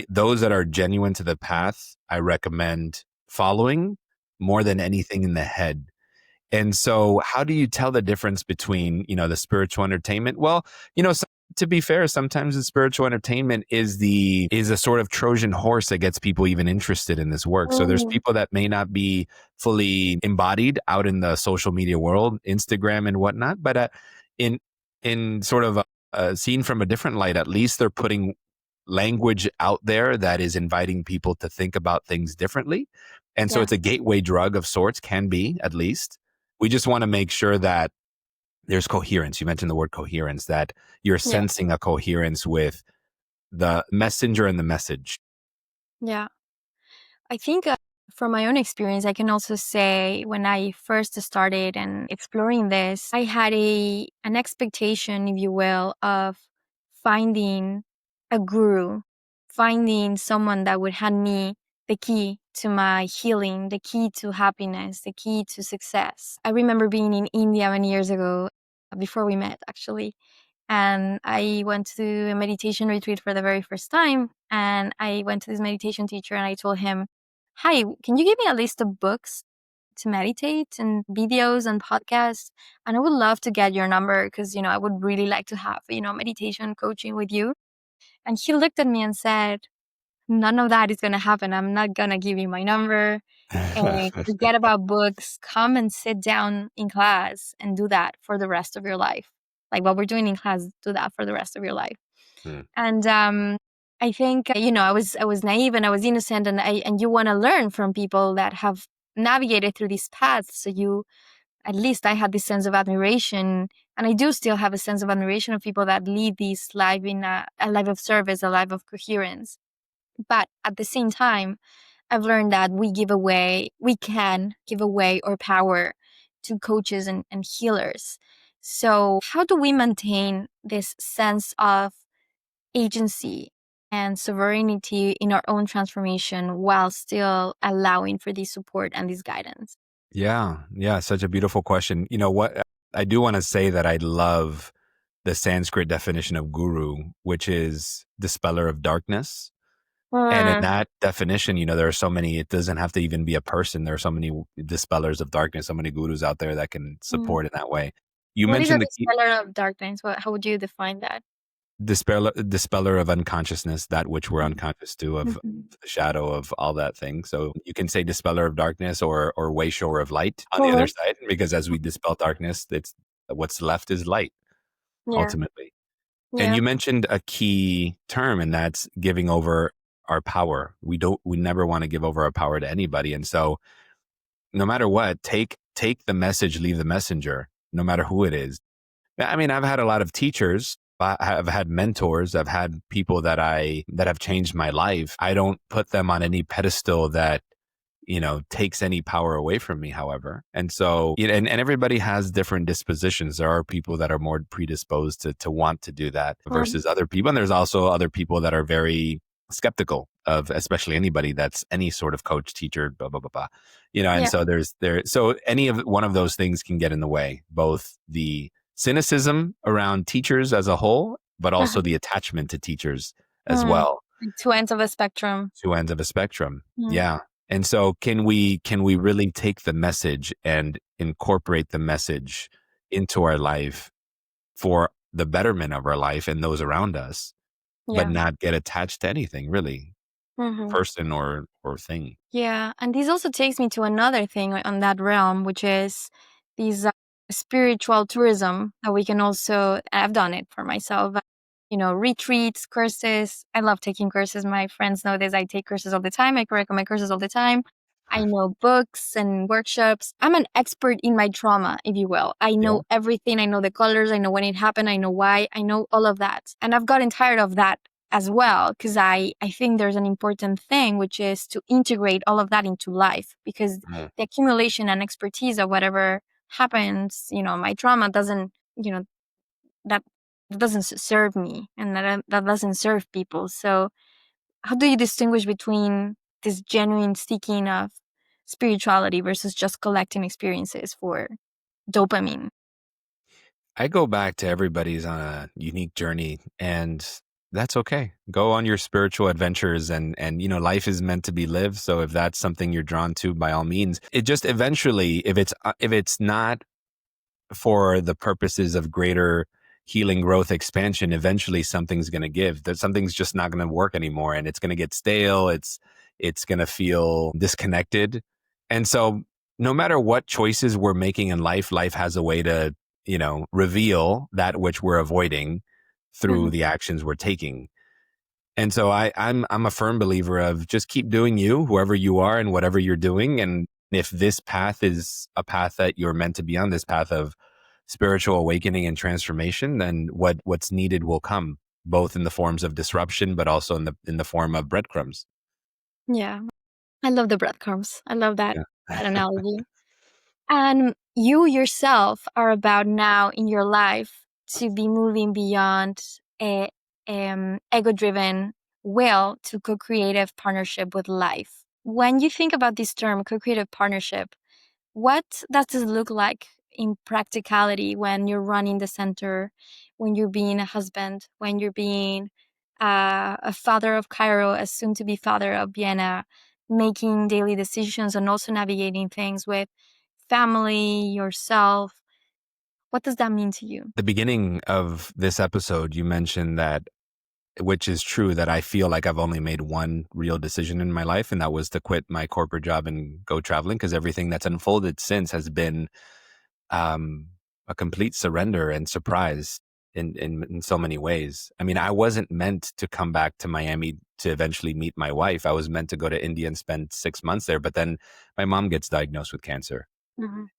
those that are genuine to the path, I recommend following more than anything in the head. And so how do you tell the difference between, the spiritual entertainment? Well, to be fair, sometimes the spiritual entertainment is a sort of Trojan horse that gets people even interested in this work. So there's people that may not be fully embodied out in the social media world, Instagram and whatnot, but in sort of seen from a different light, at least they're putting language out there that is inviting people to think about things differently. And so it's a gateway drug of sorts, can be, at least. We just want to make sure that there's coherence. You mentioned the word coherence, that you're sensing a coherence with the messenger and the message. Yeah. I think from my own experience, I can also say when I first started and exploring this, I had an expectation, if you will, of finding a guru, finding someone that would hand me the key to my healing, the key to happiness, the key to success. I remember being in India many years ago, before we met, actually. And I went to a meditation retreat for the very first time. And I went to this meditation teacher and I told him, hi, can you give me a list of books to meditate and videos and podcasts? And I would love to get your number because, I would really like to have, meditation coaching with you. And he looked at me and said, none of that is going to happen. I'm not going to give you my number. And forget about books. Come and sit down in class and do that for the rest of your life. Like what we're doing in class, do that for the rest of your life. And I think, I was naive and I was innocent, and you want to learn from people that have navigated through these paths. So at least I had this sense of admiration, and I do still have a sense of admiration of people that lead this life in a life of service, a life of coherence. But at the same time, I've learned that we can give away our power to coaches and healers. So how do we maintain this sense of agency and sovereignty in our own transformation while still allowing for this support and this guidance? Yeah. Such a beautiful question. You know what? I do want to say that I love the Sanskrit definition of guru, which is dispeller of darkness. And in that definition, there are so many, it doesn't have to even be a person. There are so many dispellers of darkness, so many gurus out there that can support in that way. You What is a mentioned dispeller of darkness? How would you define that? dispeller of unconsciousness, that which we're unconscious to, of the shadow of all that thing. So you can say dispeller of darkness or way shower of light on the other side, because as we dispel darkness, it's what's left is light, ultimately. And you mentioned a key term, and that's giving over our power. We never want to give over our power to anybody. And so no matter what, take the message, leave the messenger, no matter who it is. I mean, I've had a lot of teachers, I've had mentors, I've had people that have changed my life. I don't put them on any pedestal that, takes any power away from me, however. And so, and everybody has different dispositions. There are people that are more predisposed to want to do that versus other people. And there's also other people that are very skeptical of especially anybody that's any sort of coach, teacher, blah, blah, blah, blah. And Yeah. so so any of one of those things can get in the way, both the cynicism around teachers as a whole, but also the attachment to teachers as Mm. well. Two ends of a spectrum. Two ends of a spectrum. Mm. Yeah. And so can we really take the message and incorporate the message into our life for the betterment of our life and those around us, but Yeah. not get attached to anything really, person or thing? Yeah. And this also takes me to another thing on that realm, which is these spiritual tourism that we can also, I've done it for myself, retreats, courses. I love taking courses. My friends know this. I take courses all the time. I recommend courses all the time. I know books and workshops. I'm an expert in my trauma, if you will. I know everything. I know the colors. I know when it happened. I know why. I know all of that. And I've gotten tired of that as well, because I think there's an important thing, which is to integrate all of that into life, because the accumulation and expertise of whatever happens, my trauma doesn't, that doesn't serve me, and that doesn't serve people. So how do you distinguish between this genuine seeking of spirituality versus just collecting experiences for dopamine? I go back to everybody's on a unique journey, and that's okay. Go on your spiritual adventures, and life is meant to be lived. So if that's something you're drawn to, by all means. It just eventually, if it's not for the purposes of greater healing, growth, expansion, eventually something's going to give. That something's just not going to work anymore, and it's going to get stale. It's going to feel disconnected. And so no matter what choices we're making in life, life has a way to, reveal that which we're avoiding through the actions we're taking. And so I'm a firm believer of just keep doing you, whoever you are and whatever you're doing. And if this path is a path that you're meant to be on, this path of spiritual awakening and transformation, then what's needed will come, both in the forms of disruption, but also in the form of breadcrumbs. Yeah. I love the breadcrumbs. I love that Yeah. analogy. And you yourself are about now in your life to be moving beyond a ego-driven will to co-creative partnership with life. When you think about this term, co-creative partnership, what does this look like in practicality when you're running the center, when you're being a husband, when you're being a father of Cairo, a soon-to-be father of Vienna, making daily decisions and also navigating things with family, yourself? What does that mean to you? The beginning of this episode, you mentioned that, which is true, that I feel like I've only made one real decision in my life, and that was to quit my corporate job and go traveling, because everything that's unfolded since has been a complete surrender and surprise in so many ways. I mean, I wasn't meant to come back to Miami to eventually meet my wife. I was meant to go to India and spend 6 months there, but then my mom gets diagnosed with cancer.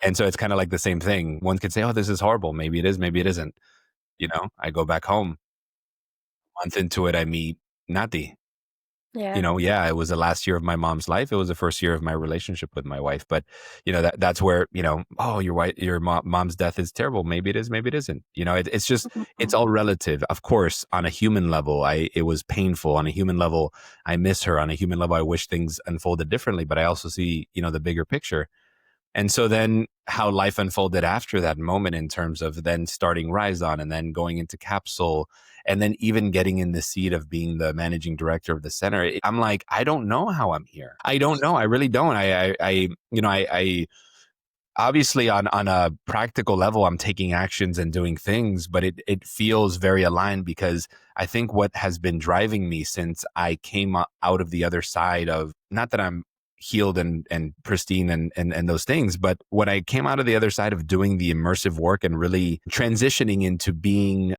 And so it's kind of like the same thing. One could say, oh, this is horrible. Maybe it is, maybe it isn't. I go back home. A month into it, I meet Nati. Yeah. It was the last year of my mom's life. It was the first year of my relationship with my wife. But, that's where, oh, your mom's death is terrible. Maybe it is, maybe it isn't. It's just, it's all relative. Of course, on a human level, it was painful. On a human level, I miss her. On a human level, I wish things unfolded differently. But I also see, the bigger picture. And so then how life unfolded after that moment, in terms of then starting Rise On and then going into Capsule, and then even getting in the seat of being the managing director of the center. I'm like, I don't know how I'm here. I don't know. I really don't. I obviously on a practical level, I'm taking actions and doing things, but it feels very aligned, because I think what has been driving me since I came out of the other side of, not that I'm healed and pristine and those things, but when I came out of the other side of doing the immersive work and really transitioning into being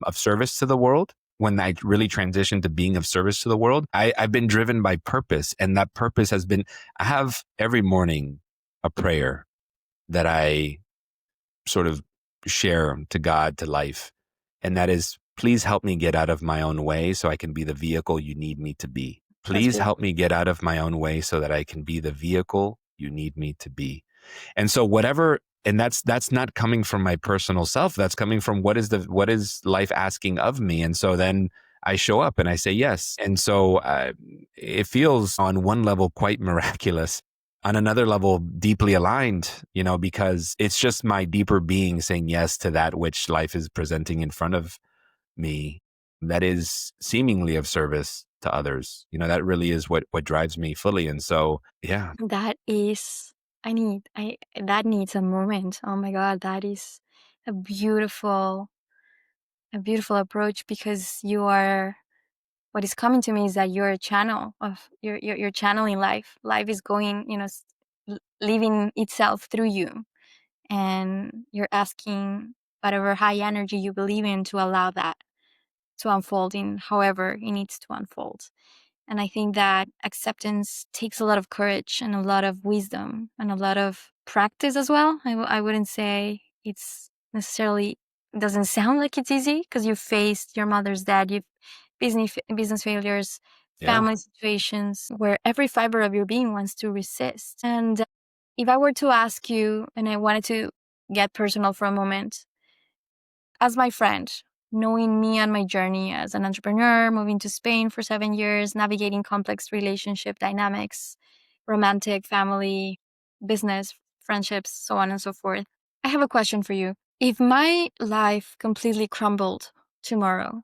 of service to the world, when I really transitioned to being of service to the world, I've been driven by purpose. And that purpose has been, I have every morning a prayer that I sort of share to God, to life. And that is, please help me get out of my own way so I can be the vehicle you need me to be. Please help me get out of my own way so that I can be the vehicle you need me to be. And so whatever, and that's not coming from my personal self. That's coming from what is life asking of me. And so then I show up and I say yes. And so it feels on one level quite miraculous, on another level deeply aligned, because it's just my deeper being saying yes to that which life is presenting in front of me that is seemingly of service to others. That really is what drives me fully. And so, yeah. That is, that needs a moment. Oh my God, that is a beautiful, approach, because what is coming to me is that you're a channel of, you're channeling life. Life is going, living itself through you. And you're asking whatever high energy you believe in to allow that to unfold in however it needs to unfold. And I think that acceptance takes a lot of courage and a lot of wisdom and a lot of practice as well. I wouldn't say it's necessarily, doesn't sound like it's easy, because you've faced your mother's death, you've business failures, Yeah. family situations where every fiber of your being wants to resist. And if I were to ask you, and I wanted to get personal for a moment, as my friend, knowing me and my journey as an entrepreneur, moving to Spain for 7 years, navigating complex relationship dynamics, romantic, family, business, friendships, so on and so forth, I have a question for you. If my life completely crumbled tomorrow,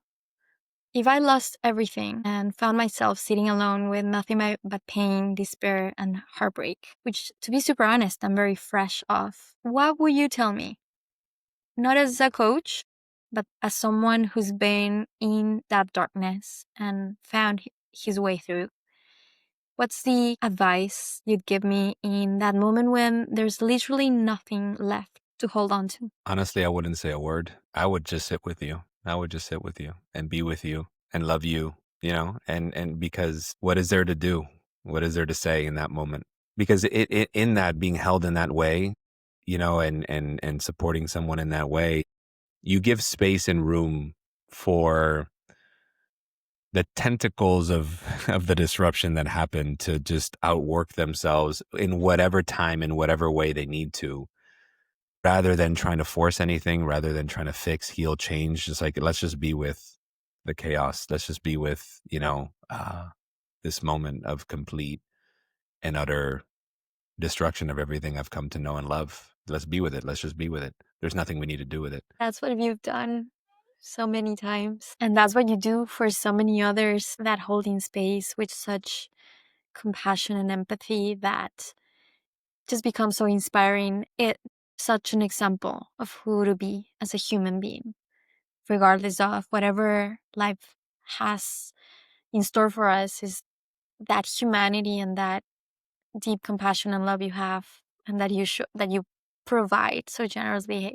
if I lost everything and found myself sitting alone with nothing but pain, despair, and heartbreak, which, to be super honest, I'm very fresh off, what would you tell me? Not as a coach, but as someone who's been in that darkness and found his way through. What's the advice you'd give me in that moment when there's literally nothing left to hold on to? Honestly, I wouldn't say a word. I would just sit with you. I would just sit with you and be with you and love you, and because what is there to do? What is there to say in that moment? Because it in that being held in that way, and supporting someone in that way, you give space and room for the tentacles of of the disruption that happened to just outwork themselves in whatever time, in whatever way they need to, rather than trying to force anything, rather than trying to fix, heal, change. Just like, let's just be with the chaos. Let's just be with, this moment of complete and utter destruction of everything I've come to know and love. Let's be with it. Let's just be with it. There's nothing we need to do with it. That's what you've done so many times. And that's what you do for so many others, that holding space with such compassion and empathy that just becomes so inspiring. It's such an example of who to be as a human being, regardless of whatever life has in store for us. Is that humanity and that deep compassion and love you have, and that you provide so generously,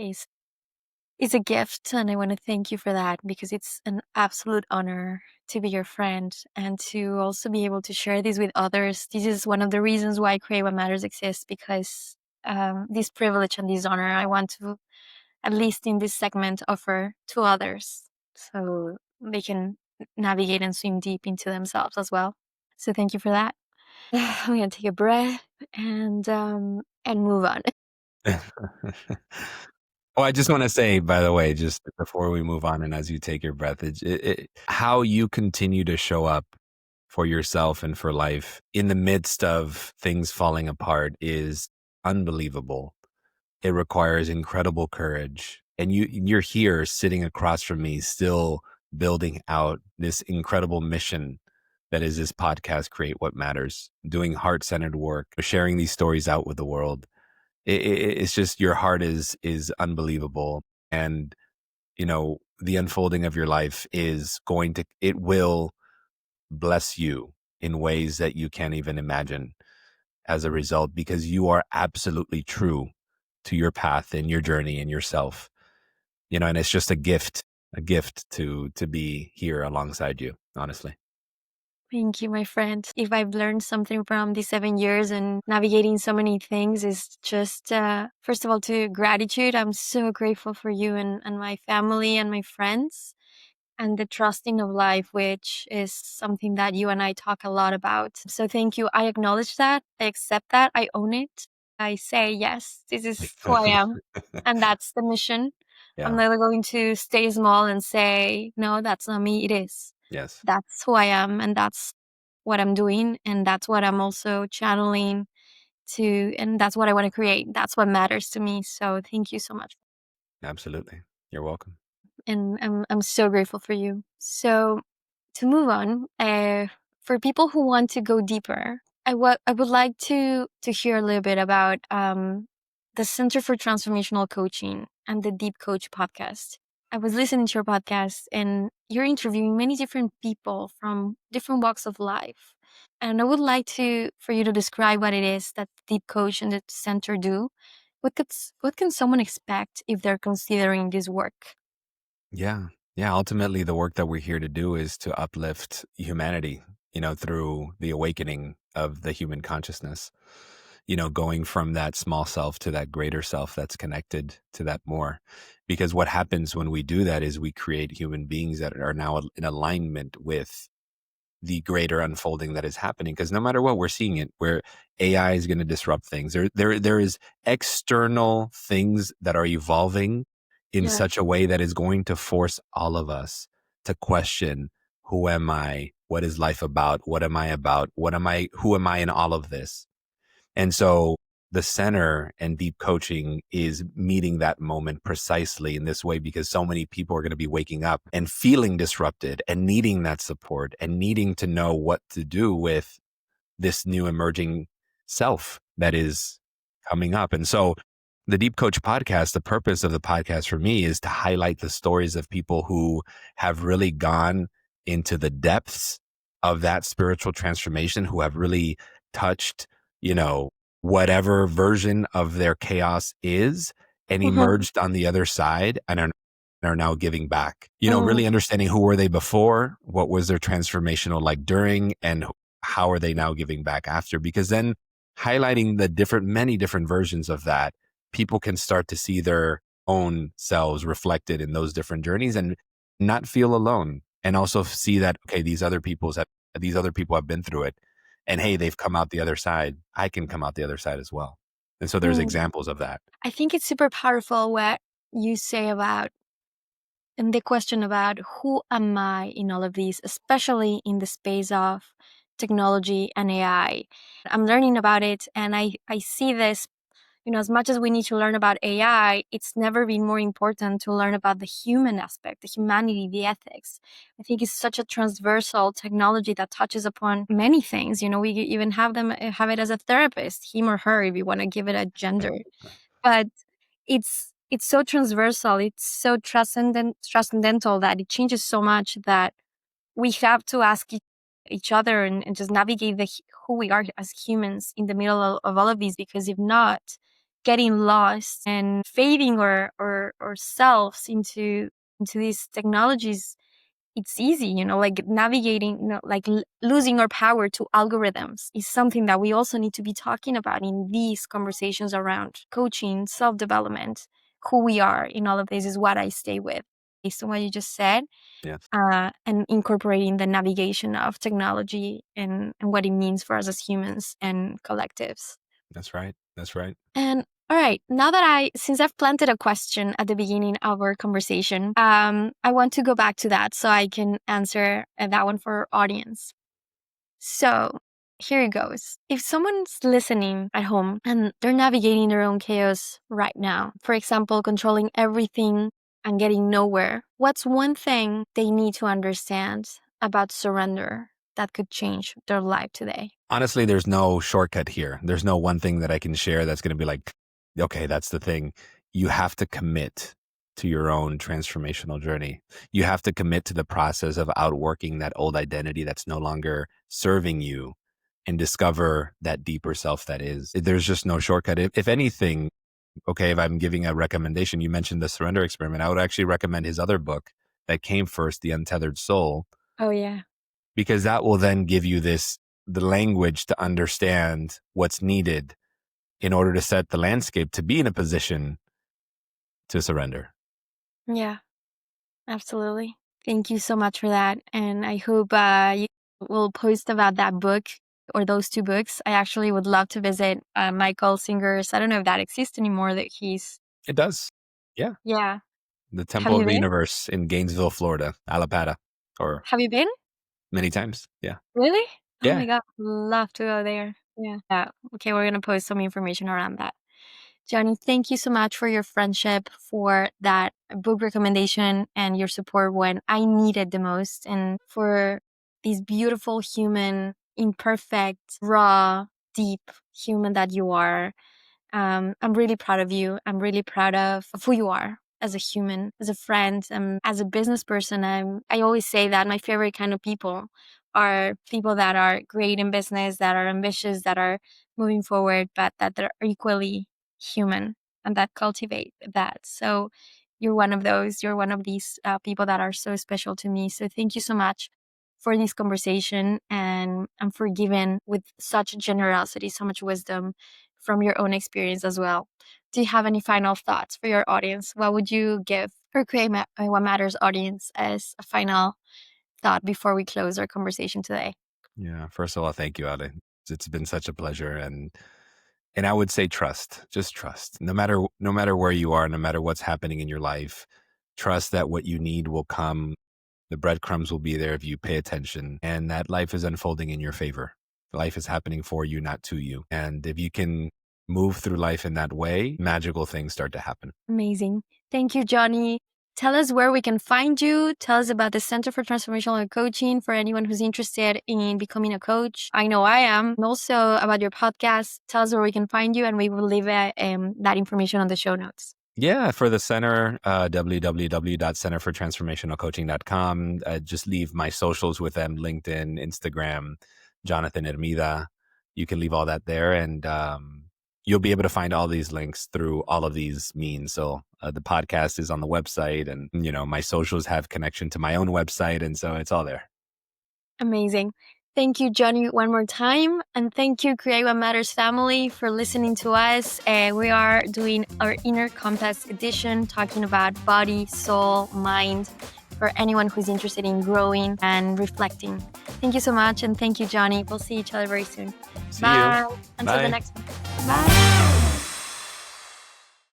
is a gift. And I want to thank you for that, because it's an absolute honor to be your friend and to also be able to share this with others. This is one of the reasons why Create What Matters exists, because this privilege and this honor I want to, at least in this segment, offer to others so they can navigate and swim deep into themselves as well. So thank you for that. I'm gonna take a breath and move on. Oh, I just want to say, by the way, just before we move on, and as you take your breath, how you continue to show up for yourself and for life in the midst of things falling apart is unbelievable. It requires incredible courage. And you're here sitting across from me, still building out this incredible mission that is this podcast, Create What Matters, doing heart-centered work, sharing these stories out with the world. It's just, your heart is unbelievable. And, the unfolding of your life it will bless you in ways that you can't even imagine as a result, because you are absolutely true to your path and your journey and yourself, and it's just a gift to be here alongside you, honestly. Thank you, my friend. If I've learned something from these 7 years and navigating so many things, is just, first of all, to gratitude. I'm so grateful for you and my family and my friends, and the trusting of life, which is something that you and I talk a lot about. So thank you. I acknowledge that. I accept that. I own it. I say, yes, this is who I am. And that's the mission. I'm Yeah. never going to stay small and say, no, that's not me. It is. Yes. That's who I am, and that's what I'm doing, and that's what I'm also channeling to, and that's what I want to create. That's what matters to me. So thank you so much. Absolutely. You're welcome. And I'm so grateful for you. So to move on, for people who want to go deeper, I would like to hear a little bit about the Center for Transformational Coaching and the Deep Coach podcast. I was listening to your podcast, and you're interviewing many different people from different walks of life. And I would like for you to describe what it is that Deep Coach and the center do. What can someone expect if they're considering this work? Yeah. Yeah. Ultimately, the work that we're here to do is to uplift humanity, through the awakening of the human consciousness, going from that small self to that greater self that's connected to that more. Because what happens when we do that is we create human beings that are now in alignment with the greater unfolding that is happening. Because no matter what, we're seeing it where AI is going to disrupt things. There is external things that are evolving in Yeah. such a way that is going to force all of us to question, who am I? What is life about? What am I about? Who am I in all of this? And so the center and deep coaching is meeting that moment precisely in this way, because so many people are going to be waking up and feeling disrupted and needing that support and needing to know what to do with this new emerging self that is coming up. And so the Deep Coach podcast, the purpose of the podcast for me is to highlight the stories of people who have really gone into the depths of that spiritual transformation, who have really touched, you know, whatever version of their chaos is, and Mhm. emerged on the other side and are now giving back, Mm. really understanding who were they before, what was their transformational like during, and how are they now giving back after? Because then highlighting many different versions of that, people can start to see their own selves reflected in those different journeys and not feel alone. And also see that, okay, these other people have been through it, and hey, they've come out the other side. I can come out the other side as well. And so there's Mm. examples of that. I think it's super powerful what you say about, and the question about who am I in all of these, especially in the space of technology and AI. I'm learning about it, and I see this, as much as we need to learn about AI, it's never been more important to learn about the human aspect, the humanity, the ethics. I think it's such a transversal technology that touches upon many things. We even have it as a therapist, him or her, if you want to give it a gender. But it's so transversal, it's so transcendental that it changes so much that we have to ask each other and just navigate who we are as humans in the middle of all of these, because if not, getting lost and fading our selves into these technologies, it's easy, like navigating, like losing our power to algorithms is something that we also need to be talking about in these conversations around coaching, self-development. Who we are in all of this is what I stay with based on what you just said, Yes, and incorporating the navigation of technology and what it means for us as humans and collectives. that's right. That's right. And all right, now that since I've planted a question at the beginning of our conversation, I want to go back to that so I can answer that one for our audience. So here it goes. If someone's listening at home and they're navigating their own chaos right now, for example, controlling everything and getting nowhere, what's one thing they need to understand about surrender that could change their life today? Honestly, there's no shortcut here. There's no one thing that I can share that's going to be like, okay, that's the thing. You have to commit to your own transformational journey. You have to commit to the process of outworking that old identity that's no longer serving you and discover that deeper self that is. There's just no shortcut. If anything, okay, if I'm giving a recommendation, you mentioned the surrender experiment. I would actually recommend his other book that came first, The Untethered Soul, Oh, yeah. because that will then give you the language to understand what's needed in order to set the landscape to be in a position to surrender. Yeah. Absolutely. Thank you so much for that. And I hope you will post about that book or those two books. I actually would love to visit Michael Singer's. I don't know if that exists anymore, that he's. It does. Yeah. Yeah. The Have Temple you of the been? Universe in Gainesville, Florida, Alapata. or Have you been? many times. Yeah. Really? Oh Yeah. my God, love to go there. Yeah. Okay, we're gonna post some information around that. Johnny, thank you so much for your friendship, for that book recommendation, and your support when I needed the most, and for this beautiful human, imperfect, raw, deep human that you are. I'm really proud of you. I'm really proud of who you are as a human, as a friend, as a business person. I always say that my favorite kind of people are people that are great in business, that are ambitious, that are moving forward, but that they're equally human and that cultivate that. So you're one of those. You're one of these people that are so special to me. So thank you so much for this conversation, and for giving with such generosity, so much wisdom from your own experience as well. Do you have any final thoughts for your audience? What would you give for What Matters audience as a final thought before we close our conversation today? Yeah. First of all, thank you, Ale. It's been such a pleasure. And I would say trust, just trust. No matter where you are, no matter what's happening in your life, trust that what you need will come. The breadcrumbs will be there if you pay attention, and that life is unfolding in your favor. Life is happening for you, not to you. And if you can move through life in that way, magical things start to happen. Amazing. Thank you, Johnny. Tell us where we can find you. Tell us about the Center for Transformational Coaching for anyone who's interested in becoming a coach. I know I am. And also about your podcast. Tell us where we can find you, and we will leave that information on the show notes. Yeah, for the center, www.centerfortransformationalcoaching.com. Just leave my socials with them: LinkedIn, Instagram, Jonathan Hermida. You can leave all that there, and you'll be able to find all these links through all of these means. So the podcast is on the website, and my socials have connection to my own website, and so it's all there. Amazing. Thank you, Johnny, one more time. And thank you, Create What Matters family, for listening to us. We are doing our Inner Compass edition, talking about body, soul, mind, for anyone who's interested in growing and reflecting. Thank you so much. And thank you, Johnny. We'll see each other very soon. See Bye. you. Until Bye. the next one. Bye.